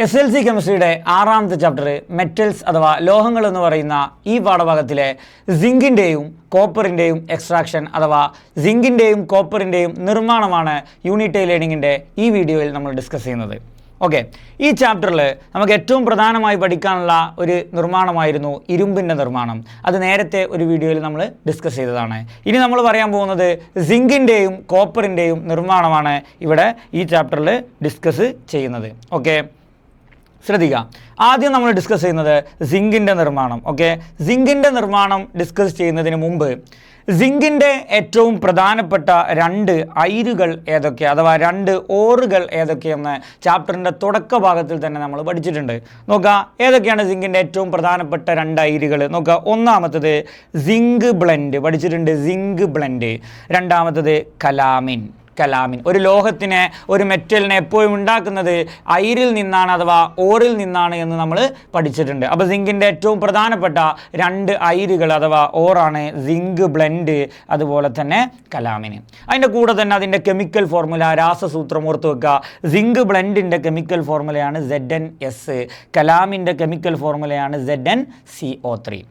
SLC കെമിസ്ട്രിയുടെ ആറാമത്തെ chapter metals അഥവാ ലോഹങ്ങൾ എന്ന് പറയുന്ന ഈ പാഠഭാഗത്തിലെ സിങ്കിൻ്റെയും കോപ്പറിൻ്റെയും എക്സ്ട്രാക്ഷൻ അഥവാ സിങ്കിൻ്റെയും കോപ്പറിൻ്റെയും നിർമ്മാണമാണ് യൂണിറ്റ് ലേണിങ്ങിൻ്റെ ഈ വീഡിയോയിൽ നമ്മൾ ഡിസ്കസ് ചെയ്യുന്നത്. ഓക്കെ, ഈ ചാപ്റ്ററിൽ നമുക്ക് ഏറ്റവും പ്രധാനമായി പഠിക്കാനുള്ള ഒരു നിർമ്മാണമായിരുന്നു ഇരുമ്പിൻ്റെ നിർമ്മാണം. അത് നേരത്തെ ഒരു വീഡിയോയിൽ നമ്മൾ ഡിസ്കസ് ചെയ്തതാണ്. ഇനി നമ്മൾ പറയാൻ പോകുന്നത് സിങ്കിൻ്റെയും കോപ്പറിൻ്റെയും നിർമ്മാണമാണ് ഇവിടെ ഈ ചാപ്റ്ററിൽ ഡിസ്കസ് ചെയ്യുന്നത്. ഓക്കെ, ശ്രദ്ധിക്കുക. ആദ്യം നമ്മൾ ഡിസ്കസ് ചെയ്യുന്നത് സിങ്കിൻ്റെ നിർമ്മാണം. ഓക്കെ, സിങ്കിൻ്റെ നിർമ്മാണം ഡിസ്കസ് ചെയ്യുന്നതിന് മുമ്പ് സിങ്കിൻ്റെ ഏറ്റവും പ്രധാനപ്പെട്ട രണ്ട് അയിരുകൾ ഏതൊക്കെ അഥവാ രണ്ട് ഓറുകൾ ഏതൊക്കെയെന്ന് ചാപ്റ്ററിൻ്റെ തുടക്ക ഭാഗത്തിൽ തന്നെ നമ്മൾ പഠിച്ചിട്ടുണ്ട്. നോക്കുക, ഏതൊക്കെയാണ് സിങ്കിൻ്റെ ഏറ്റവും പ്രധാനപ്പെട്ട രണ്ട് അയിരുകൾ നോക്കുക. ഒന്നാമത്തത് സിങ്ക് ബ്ലെൻഡ് പഠിച്ചിട്ടുണ്ട്, സിങ്ക് ബ്ലെൻഡ്. രണ്ടാമത്തത് കലാമിൻ. ഒരു ലോഹത്തിനെ ഒരു മെറ്റലിനെ എപ്പോഴും ഉണ്ടാക്കുന്നത് അയിരിൽ നിന്നാണ് അഥവാ ഓറിൽ നിന്നാണ് എന്ന് നമ്മൾ പഠിച്ചിട്ടുണ്ട്. അപ്പോൾ സിങ്കിൻ്റെ ഏറ്റവും പ്രധാനപ്പെട്ട രണ്ട് അയിരുകൾ അഥവാ ഓറാണ് സിങ്ക് ബ്ലെൻഡ്, അതുപോലെ തന്നെ കലാമിന്. അതിൻ്റെ കൂടെ തന്നെ അതിൻ്റെ കെമിക്കൽ ഫോർമുല രാസസൂത്രം ഓർത്ത് വെക്കുക. സിങ്ക് ബ്ലെൻഡിൻ്റെ കെമിക്കൽ ഫോർമുലയാണ് ZnS, കലാമിൻ്റെ കെമിക്കൽ ഫോർമുലയാണ് ZnCO3.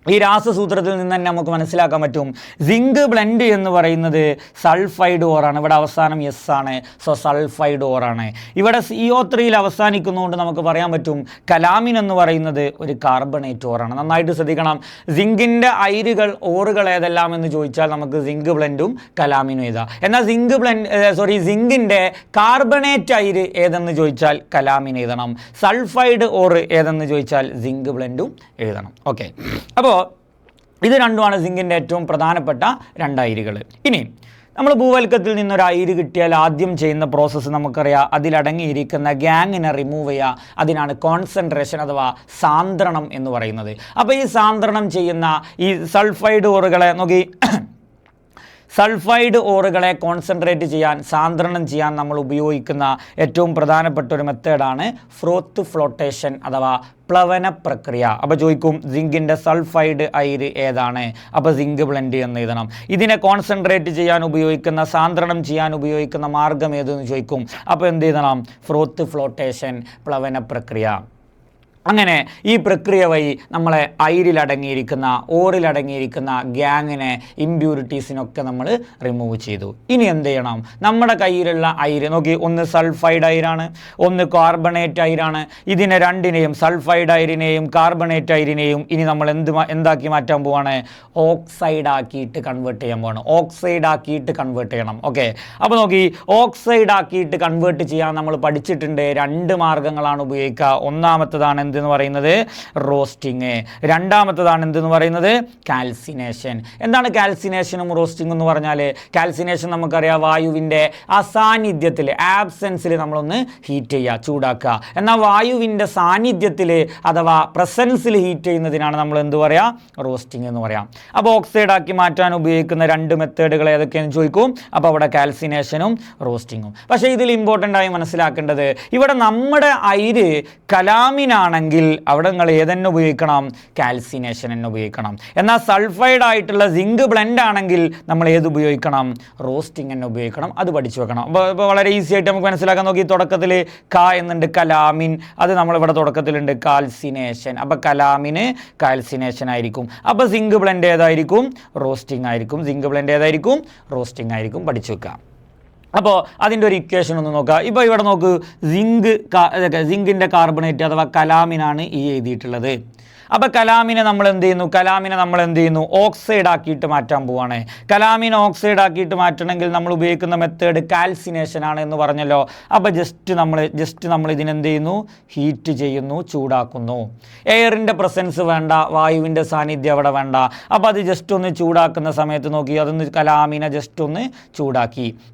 ഈ രാസസൂത്രത്തിൽ നിന്ന് തന്നെ നമുക്ക് മനസ്സിലാക്കാൻ പറ്റും സിങ്ക് ബ്ലെൻഡ് എന്ന് പറയുന്നത് സൾഫൈഡ് ഓറാണ്. ഇവിടെ അവസാനം എസ് ആണ്, സോ സൾഫൈഡ് ഓറാണ്. ഇവിടെ CO3 അവസാനിക്കുന്നതുകൊണ്ട് നമുക്ക് പറയാൻ പറ്റും കലാമിൻ എന്ന് പറയുന്നത് ഒരു കാർബണേറ്റ് ഓറാണ്. നന്നായിട്ട് ശ്രദ്ധിക്കണം. സിങ്കിൻ്റെ അയിരുകൾ ഓറുകൾ ഏതെല്ലാം എന്ന് ചോദിച്ചാൽ നമുക്ക് സിങ്ക് ബ്ലെൻഡും കലാമിനും എഴുതാം. എന്നാൽ സിങ്കിൻ്റെ കാർബണേറ്റ് അയിര് ഏതെന്ന് ചോദിച്ചാൽ കലാമിൻ എഴുതണം. സൾഫൈഡ് ഓറ് ഏതെന്ന് ചോദിച്ചാൽ സിങ്ക് ബ്ലെൻഡും എഴുതണം. ഓക്കെ, അപ്പോൾ ഇത് രണ്ടുമാണ് സിങ്കിൻ്റെ ഏറ്റവും പ്രധാനപ്പെട്ട രണ്ടയിരുകൾ. ഇനി നമ്മൾ ഭൂവൽക്കത്തിൽ നിന്നൊരു അയിര് കിട്ടിയാൽ ആദ്യം ചെയ്യുന്ന പ്രോസസ്സ് നമുക്കറിയാം. അതിലടങ്ങിയിരിക്കുന്ന ഗ്യാങ്ങിനെ റിമൂവ് ചെയ്യുക. അതിനാണ് കോൺസെൻട്രേഷൻ അഥവാ സാന്ദ്രണം എന്ന് പറയുന്നത്. അപ്പോൾ ഈ സാന്ദ്രണം ചെയ്യുന്ന ഈ സൾഫൈഡ് ഓറുകളെ നോക്കി, സൾഫൈഡ് ഓറുകളെ കോൺസെൻട്രേറ്റ് ചെയ്യാൻ, സാന്ദ്രണം ചെയ്യാൻ നമ്മൾ ഉപയോഗിക്കുന്ന ഏറ്റവും പ്രധാനപ്പെട്ട ഒരു മെത്തേഡാണ് ഫ്രോത്ത് ഫ്ലോട്ടേഷൻ അഥവാ പ്ലവന പ്രക്രിയ. അപ്പോൾ ചോദിക്കും സിങ്കിൻ്റെ സൾഫൈഡ് അയിര് ഏതാണ്? അപ്പോൾ സിങ്ക് ബ്ലെൻഡ് എന്ന് എഴുതണം. ഇതിനെ കോൺസെൻട്രേറ്റ് ചെയ്യാൻ ഉപയോഗിക്കുന്ന, സാന്ദ്രണം ചെയ്യാൻ ഉപയോഗിക്കുന്ന മാർഗം ഏതെന്ന് ചോദിക്കും. അപ്പോൾ എന്ത് എഴുതണം? ഫ്രോത്ത് ഫ്ലോട്ടേഷൻ, പ്ലവന പ്രക്രിയ. അങ്ങനെ ഈ പ്രക്രിയ വഴി നമ്മളെ അയിരിലടങ്ങിയിരിക്കുന്ന, ഓറിലടങ്ങിയിരിക്കുന്ന ഗ്യാങ്ങിനെ, ഇമ്പ്യൂരിറ്റീസിനൊക്കെ നമ്മൾ റിമൂവ് ചെയ്തു. ഇനി എന്ത് ചെയ്യണം? നമ്മുടെ കയ്യിലുള്ള അയിര് നോക്കി, ഒന്ന് സൾഫൈഡ് അയിരാണ്, ഒന്ന് കാർബണേറ്റ് അയിരാണ്. ഇതിനെ രണ്ടിനെയും, സൾഫൈഡ് അയിരിനെയും കാർബണേറ്റ് അയിരിനെയും ഇനി നമ്മൾ എന്താക്കി മാറ്റാൻ പോവാണ്? ഓക്സൈഡ് ആക്കിയിട്ട് കൺവേർട്ട് ചെയ്യാൻ പോവാണ്. ഓക്സൈഡ് ആക്കിയിട്ട് കൺവേർട്ട് ചെയ്യണം. ഓക്കെ, അപ്പോൾ നോക്കി, ഓക്സൈഡ് ആക്കിയിട്ട് കൺവേർട്ട് ചെയ്യാൻ നമ്മൾ പഠിച്ചിട്ടുണ്ട്. രണ്ട് മാർഗങ്ങളാണ് ഉപയോഗിക്കുക. ഒന്നാമത്തതാണ് എന്തെന്ന് പറയുന്നത്? റോസ്റ്റിങ്. രണ്ടാമത്തതാണ് എന്തെന്ന് പറയുന്നത്? കാൽസിനേഷൻ. എന്താണ് കാൽസിനേഷനും റോസ്റ്റിംഗ് എന്ന് പറഞ്ഞാൽ? കാൽസിനേഷൻ നമുക്കറിയാം, വായുവിൻ്റെ അസാന്നിധ്യത്തിൽ, ആബ്സെൻസിൽ നമ്മളൊന്ന് ഹീറ്റ് ചെയ്യുക, ചൂടാക്കുക. എന്നാൽ വായുവിൻ്റെ സാന്നിധ്യത്തിൽ അഥവാ പ്രസൻസിൽ ഹീറ്റ് ചെയ്യുന്നതിനാണ് നമ്മൾ എന്ത് പറയുക? റോസ്റ്റിംഗ് എന്ന് പറയാം. അപ്പോൾ ഓക്സൈഡ് ആക്കി മാറ്റാൻ ഉപയോഗിക്കുന്ന രണ്ട് മെത്തേഡുകൾ ഏതൊക്കെയാണെന്ന് ചോദിക്കും. അപ്പോൾ അവിടെ കാൽസിനേഷനും റോസ്റ്റിങ്ങും. പക്ഷേ ഇതിൽ ഇമ്പോർട്ടൻ്റ് ആയി മനസ്സിലാക്കേണ്ടത്, ഇവിടെ നമ്മുടെ അയിര് കലാമിനാണെങ്കിൽ അവിടെ നിങ്ങൾ ഏതെന്നെ ഉപയോഗിക്കണം? കാൽസിനേഷൻ തന്നെ ഉപയോഗിക്കണം. എന്നാൽ സൾഫൈഡ് ആയിട്ടുള്ള സിങ്ക് ബ്ലെൻഡ് ആണെങ്കിൽ നമ്മൾ ഏത് ഉപയോഗിക്കണം? റോസ്റ്റിംഗ് തന്നെ ഉപയോഗിക്കണം. അത് പഠിച്ചു വെക്കണം. അപ്പോൾ വളരെ ഈസി ആയിട്ട് നമുക്ക് മനസ്സിലാക്കാൻ നോക്കി. തുടക്കത്തിൽ എന്നുണ്ട്, കലാമിൻ. അത് നമ്മളിവിടെ തുടക്കത്തിലുണ്ട് കാൽസിനേഷൻ. അപ്പോൾ കലാമിന് കാൽസിനേഷൻ ആയിരിക്കും. അപ്പോൾ സിങ്ക് ബ്ലെൻഡ് ഏതായിരിക്കും? റോസ്റ്റിംഗ് ആയിരിക്കും. സിങ്ക് ബ്ലെൻഡ് ഏതായിരിക്കും? റോസ്റ്റിംഗ് ആയിരിക്കും. പഠിച്ചു വെക്കാം. അപ്പോൾ അതിൻ്റെ ഒരു ഇക്വേഷൻ ഒന്ന് നോക്കുക. ഇപ്പോൾ ഇവിടെ നോക്ക്, സിങ്കിൻ്റെ കാർബണേറ്റ് അഥവാ കലാമിനാണ് ഈ എഴുതിയിട്ടുള്ളത്. അപ്പോൾ കലാമിനെ നമ്മൾ എന്ത് ചെയ്യുന്നു? ഓക്സൈഡ് ആക്കിയിട്ട് മാറ്റാൻ പോവാണ്. കലാമിനെ ഓക്സൈഡ് ആക്കിയിട്ട് മാറ്റണമെങ്കിൽ നമ്മൾ ഉപയോഗിക്കുന്ന മെത്തേഡ് കാൽസിനേഷൻ ആണ് എന്ന് പറഞ്ഞല്ലോ. അപ്പോൾ ജസ്റ്റ് നമ്മൾ ഇതിനെന്ത് ചെയ്യുന്നു? ഹീറ്റ് ചെയ്യുന്നു, ചൂടാക്കുന്നു. എയറിൻ്റെ പ്രസൻസ് വേണ്ട, വായുവിൻ്റെ സാന്നിധ്യം അവിടെ വേണ്ട. അപ്പോൾ അത് ജസ്റ്റ് ഒന്ന് ചൂടാക്കുന്ന സമയത്ത് നോക്കി, അതൊന്ന് കലാമിനെ ജസ്റ്റ് ഒന്ന്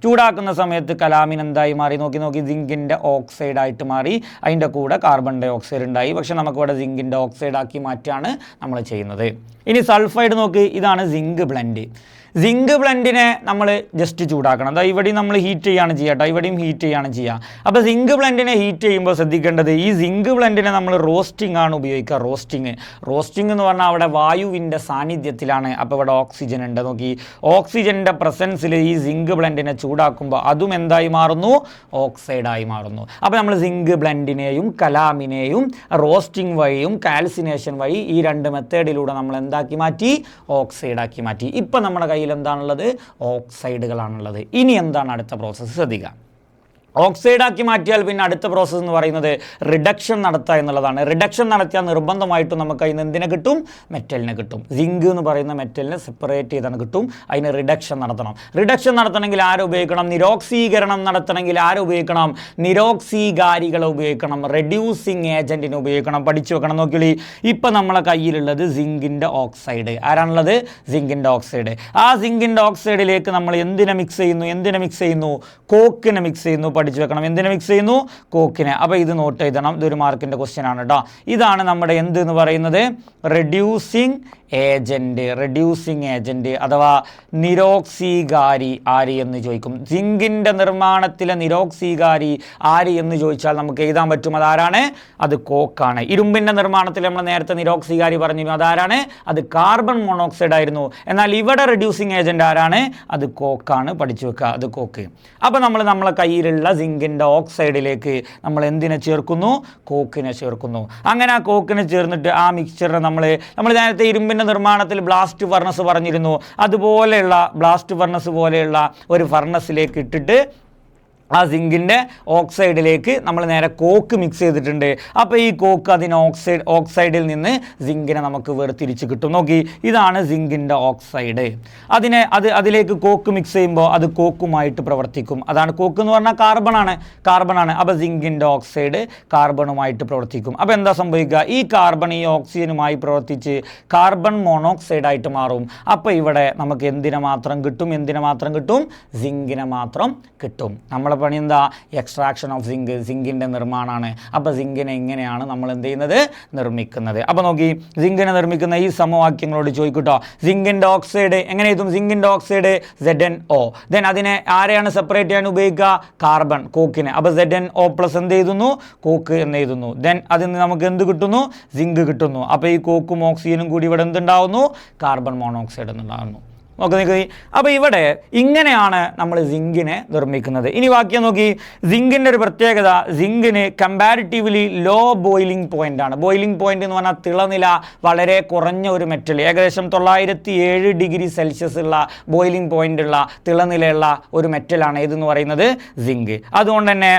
ചൂടാക്കുന്ന സമയത്ത് കലാമിൻ എന്തായി മാറി? നോക്കി, സിങ്കിൻ്റെ ഓക്സൈഡ് ആയിട്ട് മാറി. അതിൻ്റെ കൂടെ കാർബൺ ഡൈ ഓക്സൈഡ് ഉണ്ടായി. പക്ഷേ നമുക്കിവിടെ സിങ്കിൻ്റെ ഓക്സൈഡ് ആക്കി മാറ്റാണ് നമ്മൾ ചെയ്യുന്നത്. ഇനി സൾഫൈഡ് നോക്ക്, ഇതാണ് സിങ്ക് ബ്ലെൻഡ്. സിങ്ക് ബ്ലെൻഡിനെ നമ്മൾ ജസ്റ്റ് ചൂടാക്കണം. അതായത് ഇവിടെയും നമ്മൾ ഹീറ്റ് ചെയ്യുകയാണ് ചെയ്യുക കേട്ടോ, ഇവിടെയും ഹീറ്റ് ചെയ്യുകയാണ് ചെയ്യുക. അപ്പോൾ സിങ്ക് ബ്ലെൻഡിനെ ഹീറ്റ് ചെയ്യുമ്പോൾ ശ്രദ്ധിക്കേണ്ടത് ഈ സിങ്ക് ബ്ലെൻഡിനെ നമ്മൾ റോസ്റ്റിംഗ് ആണ് ഉപയോഗിക്കുക. റോസ്റ്റിംഗ് എന്ന് പറഞ്ഞാൽ അവിടെ വായുവിൻ്റെ സാന്നിധ്യത്തിലാണ്. അപ്പോൾ ഇവിടെ ഓക്സിജൻ ഉണ്ട്, നോക്കി ഓക്സിജൻ്റെ പ്രസൻസിൽ ഈ സിങ്ക് ബ്ലെൻഡിനെ ചൂടാക്കുമ്പോൾ അതും എന്തായി മാറുന്നു, ഓക്സൈഡായി മാറുന്നു. അപ്പോൾ നമ്മൾ സിങ്ക് ബ്ലെൻഡിനെയും കലാമിനെയും റോസ്റ്റിംഗ് വഴിയും കാൽസിനേഷൻ വഴി ഈ രണ്ട് മെത്തേഡിലൂടെ നമ്മൾ എന്താക്കി മാറ്റി, ഓക്സൈഡാക്കി മാറ്റി. ഇപ്പം നമ്മുടെ കയ്യിൽ എന്താണുള്ളത്, ഓക്സൈഡുകളാണുള്ളത്. ഇനി എന്താണ് അടുത്ത പ്രോസസ്സ് ശ്രദ്ധിക്കുക. ഓക്സൈഡാക്കി മാറ്റിയാൽ പിന്നെ അടുത്ത പ്രോസസ്സ് എന്ന് പറയുന്നത് റിഡക്ഷൻ നടത്തുക എന്നുള്ളതാണ്. റിഡക്ഷൻ നടത്തിയാൽ നിർബന്ധമായിട്ടും നമുക്ക് അതിന് എന്തിനെ കിട്ടും, മെറ്റലിനെ കിട്ടും. സിങ്ക് എന്ന് പറയുന്ന മെറ്റലിനെ സെപ്പറേറ്റ് ചെയ്താണ് കിട്ടും. അതിന് റിഡക്ഷൻ നടത്തണം. റിഡക്ഷൻ നടത്തണമെങ്കിൽ ആരെ ഉപയോഗിക്കണം, നിരോക്സീകരണം നടത്തണമെങ്കിൽ ആരെ ഉപയോഗിക്കണം, നിരോക്സീകാരികളെ ഉപയോഗിക്കണം, റെഡ്യൂസിങ് ഏജൻറ്റിനെ ഉപയോഗിക്കണം. പഠിച്ചു വെക്കണം. നോക്കിയോളി, ഇപ്പം നമ്മളെ കയ്യിലുള്ളത് സിങ്കിൻ്റെ ഓക്സൈഡ്. ആരാണുള്ളത്, സിങ്കിൻ്റെ ഓക്സൈഡ്. ആ സിങ്കിൻ്റെ ഓക്സൈഡിലേക്ക് നമ്മൾ എന്തിനെ മിക്സ് ചെയ്യുന്നു, കോക്കിനെ മിക്സ് ചെയ്യുന്നു. പഠിച്ചു വെക്കണം. എന്തിനെ മിക്സ് ചെയ്യുന്നു, കോക്കിനെ. അപ്പോൾ ഇത് നോട്ട് എഴുതണം, ഇതൊരു മാർക്കിൻ്റെ ക്വസ്റ്റ്യൻ ആണ് കേട്ടോ. ഇതാണ് നമ്മുടെ എന്ത് എന്ന് പറയുന്നത്, റെഡ്യൂസിങ് ഏജൻറ്റ് അഥവാ നിരോക്സീകാരി ആര് എന്ന് ചോദിക്കും. സിങ്കിൻ്റെ നിർമ്മാണത്തിലെ നിരോക്സീകാരി ആര് എന്ന് ചോദിച്ചാൽ നമുക്ക് എഴുതാൻ പറ്റും. അതാരാണ്, അത് കോക്കാണ്. ഇരുമ്പിൻ്റെ നിർമ്മാണത്തിൽ നമ്മൾ നേരത്തെ നിരോക്സീകാരി പറഞ്ഞു, അതാരാണ്, അത് കാർബൺ മോണോക്സൈഡ് ആയിരുന്നു. എന്നാൽ ഇവിടെ റെഡ്യൂസിങ് ഏജൻറ്റ് ആരാണ്, അത് കോക്കാണ്. പഠിച്ചു വെക്കുക, അത് കോക്ക്. അപ്പോൾ നമ്മളെ കയ്യിലുള്ള സിങ്കിൻ്റെ ഓക്സൈഡിലേക്ക് നമ്മൾ എന്തിനെ ചേർക്കുന്നു, കോക്കിനെ ചേർക്കുന്നു. അങ്ങനെ ആ കോക്കിനെ ചേർന്നിട്ട് ആ മിക്സ്ചറിനെ നമ്മൾ നേരത്തെ ഇരുമ്പിൻ്റെ നിർമ്മാണത്തിൽ ബ്ലാസ്റ്റ് ഫർണസ് പറഞ്ഞിരുന്നു. അതുപോലെയുള്ള ബ്ലാസ്റ്റ് ഫർണസ് പോലെയുള്ള ഒരു ഫർണസിലേക്ക് ഇട്ടിട്ട് ആ സിങ്കിൻ്റെ ഓക്സൈഡിലേക്ക് നമ്മൾ നേരെ കോക്ക് മിക്സ് ചെയ്തിട്ടുണ്ട്. അപ്പോൾ ഈ കോക്ക് അതിന് ഓക്സൈഡിൽ നിന്ന് സിങ്കിനെ നമുക്ക് വേർതിരിച്ച് കിട്ടും. നോക്കി, ഇതാണ് സിങ്കിൻ്റെ ഓക്സൈഡ്. അതിലേക്ക് കോക്ക് മിക്സ് ചെയ്യുമ്പോൾ അത് കോക്കുമായിട്ട് പ്രവർത്തിക്കും. അതാണ് കോക്ക് എന്ന് പറഞ്ഞാൽ കാർബണാണ്. അപ്പോൾ സിങ്കിൻ്റെ ഓക്സൈഡ് കാർബണുമായിട്ട് പ്രവർത്തിക്കും. അപ്പോൾ എന്താ സംഭവിക്കുക, ഈ കാർബൺ ഈ ഓക്സിജനുമായി പ്രവർത്തിച്ച് കാർബൺ മോണോക്സൈഡായിട്ട് മാറും. അപ്പോൾ ഇവിടെ നമുക്ക് എന്തിനെ മാത്രം കിട്ടും, സിങ്കിനെ മാത്രം കിട്ടും. നമ്മളെ പണി എന്താ, എക്സ്ട്രാക്ഷൻ ഓഫ് സിങ്കിൻ്റെ നിർമ്മാണമാണ്. അപ്പോൾ സിങ്കിനെ എങ്ങനെയാണ് നമ്മൾ എന്ത് ചെയ്യുന്നത്, നിർമ്മിക്കുന്നത്. അപ്പോൾ നോക്കി, സിങ്കിനെ നിർമ്മിക്കുന്ന ഈ സമവാക്യങ്ങളോട് ചോദിക്കൂട്ടോ. സിങ്കിൻ്റെ ഓക്സൈഡ് എങ്ങനെ എഴുതും, സിങ്കിൻ്റെ ഓക്സൈഡ് ZnO. ദെൻ അതിനെ ആരെയാണ് സെപ്പറേറ്റ് ചെയ്യാൻ ഉപയോഗിക്കുക, കാർബൺ, കോക്കിനെ. അപ്പോൾ ZnO പ്ലസ് എന്ത് എഴുതുന്നു, കോക്ക് എന്ന് എഴുതുന്നു. ദെൻ അതിൽ നിന്ന് നമുക്ക് എന്ത് കിട്ടുന്നു, സിങ്ക് കിട്ടുന്നു. അപ്പോൾ ഈ കോക്കും ഓക്സിജനും കൂടി ഇവിടെ എന്തുണ്ടാവുന്നു, കാർബൺ മോണോക്സൈഡ് എന്നുണ്ടാകുന്നു. നോക്കി, അപ്പോൾ ഇവിടെ ഇങ്ങനെയാണ് നമ്മൾ സിങ്കിനെ നിർമ്മിക്കുന്നത്. ഇനി വാക്യം നോക്കി, സിങ്കിൻ്റെ ഒരു പ്രത്യേകത, സിങ്കിന് കമ്പാരിറ്റീവ്ലി ലോ ബോയിലിംഗ് പോയിൻ്റ് ആണ്. ബോയിലിംഗ് പോയിൻ്റ് എന്ന് പറഞ്ഞാൽ തിളനില വളരെ കുറഞ്ഞ ഒരു മെറ്റൽ, ഏകദേശം 907 ഡിഗ്രി സെൽഷ്യസ് ഉള്ള ബോയിലിംഗ് പോയിൻ്റ് ഉള്ള തിളനിലയുള്ള ഒരു മെറ്റലാണ് ഇതെന്ന് പറയുന്നത് സിങ്ക്. അതുകൊണ്ട് തന്നെ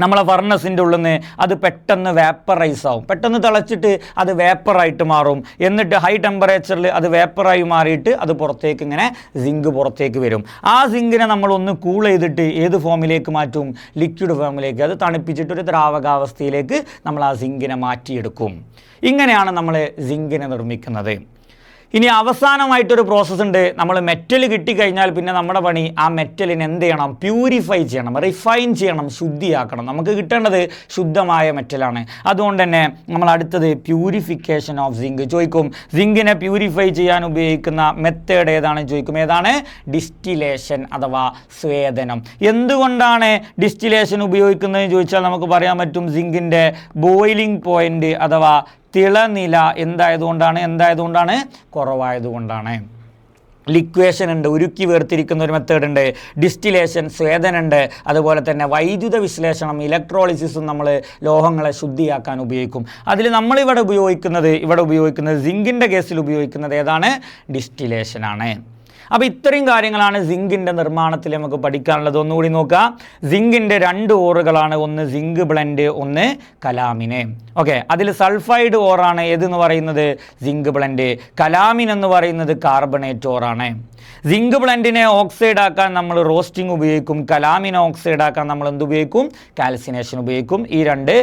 നമ്മളെ ഫർണസിൻ്റെ ഉള്ളിൽ നിന്ന് അത് പെട്ടെന്ന് വേപ്പറൈസ് ആവും, പെട്ടെന്ന് തിളച്ചിട്ട് അത് വേപ്പറായിട്ട് മാറും. എന്നിട്ട് ഹൈ ടെമ്പറേച്ചറിൽ അത് വേപ്പറായി മാറിയിട്ട് അത് പുറത്തേക്ക് ഇങ്ങനെ സിങ്ക് പുറത്തേക്ക് വരും. ആ സിങ്കിനെ നമ്മളൊന്ന് കൂൾ ചെയ്തിട്ട് ഏത് ഫോമിലേക്ക് മാറ്റും, ലിക്വിഡ് ഫോമിലേക്ക്. അത് തണുപ്പിച്ചിട്ടൊരു ദ്രാവകാവസ്ഥയിലേക്ക് നമ്മൾ ആ സിങ്കിനെ മാറ്റിയെടുക്കും. ഇങ്ങനെയാണ് നമ്മൾ സിങ്കിനെ നിർമ്മിക്കുന്നത്. ഇനി അവസാനമായിട്ടൊരു പ്രോസസ്സ് ഉണ്ട്. നമ്മൾ മെറ്റൽ കിട്ടിക്കഴിഞ്ഞാൽ പിന്നെ നമ്മുടെ പണി ആ മെറ്റലിനെ എന്ത് ചെയ്യണം, പ്യൂരിഫൈ ചെയ്യണം, റിഫൈൻ ചെയ്യണം, ശുദ്ധിയാക്കണം. നമുക്ക് കിട്ടേണ്ടത് ശുദ്ധമായ മെറ്റലാണ്. അതുകൊണ്ട് തന്നെ നമ്മൾ അടുത്തത് പ്യൂരിഫിക്കേഷൻ ഓഫ് സിങ്ക് ചോദിക്കും. സിങ്കിനെ പ്യൂരിഫൈ ചെയ്യാൻ ഉപയോഗിക്കുന്ന മെത്തേഡ് ഏതാണ് ചോദിക്കും. ഏതാണ്, ഡിസ്റ്റിലേഷൻ അഥവാ സ്വേദനം. എന്തുകൊണ്ടാണ് ഡിസ്റ്റിലേഷൻ ഉപയോഗിക്കുന്നതെന്ന് ചോദിച്ചാൽ നമുക്ക് പറയാൻ പറ്റും, സിങ്കിൻ്റെ ബോയിലിംഗ് പോയിൻ്റ് അഥവാ തിളനില എന്തായതുകൊണ്ടാണ്, കുറവായതുകൊണ്ടാണ്. ലിക്വേഷൻ ഉണ്ട്, ഉരുക്കി വേർതിരിക്കുന്ന ഒരു മെത്തേഡ് ഉണ്ട്, ഡിസ്റ്റിലേഷൻ സ്വേദനുണ്ട്, അതുപോലെ തന്നെ വൈദ്യുത വിശ്ലേഷണം ഇലക്ട്രോളിസിസും നമ്മൾ ലോഹങ്ങളെ ശുദ്ധിയാക്കാൻ ഉപയോഗിക്കും. അതിൽ നമ്മളിവിടെ ഉപയോഗിക്കുന്നത് സിങ്കിൻ്റെ കേസിൽ ഉപയോഗിക്കുന്നത് ഏതാണ്, ഡിസ്റ്റിലേഷനാണ്. അപ്പോൾ ഇത്രയും കാര്യങ്ങളാണ് സിങ്കിൻ്റെ നിർമ്മാണത്തിൽ നമുക്ക് പഠിക്കാനുള്ളത്. ഒന്നുകൂടി നോക്കാം. സിങ്കിൻ്റെ 2 ഓറുകളാണ്, ഒന്ന് സിങ്ക് ബ്ലെൻഡ്, ഒന്ന് കലാമിന്. ഓക്കെ, അതിൽ സൾഫൈഡ് ഓറാണ് ഏതെന്ന് പറയുന്നത്, സിങ്ക് ബ്ലെൻഡ്. കലാമിൻ എന്ന് പറയുന്നത് കാർബണേറ്റ് ഓറാണ്. സിങ്ക് ബ്ലെൻഡിനെ ഓക്സൈഡ് ആക്കാൻ നമ്മൾ റോസ്റ്റിംഗ് ഉപയോഗിക്കും, കലാമിനെ ഓക്സൈഡ് ആക്കാൻ നമ്മൾ എന്ത് ഉപയോഗിക്കും, കാൽസിനേഷൻ ഉപയോഗിക്കും. ഈ 2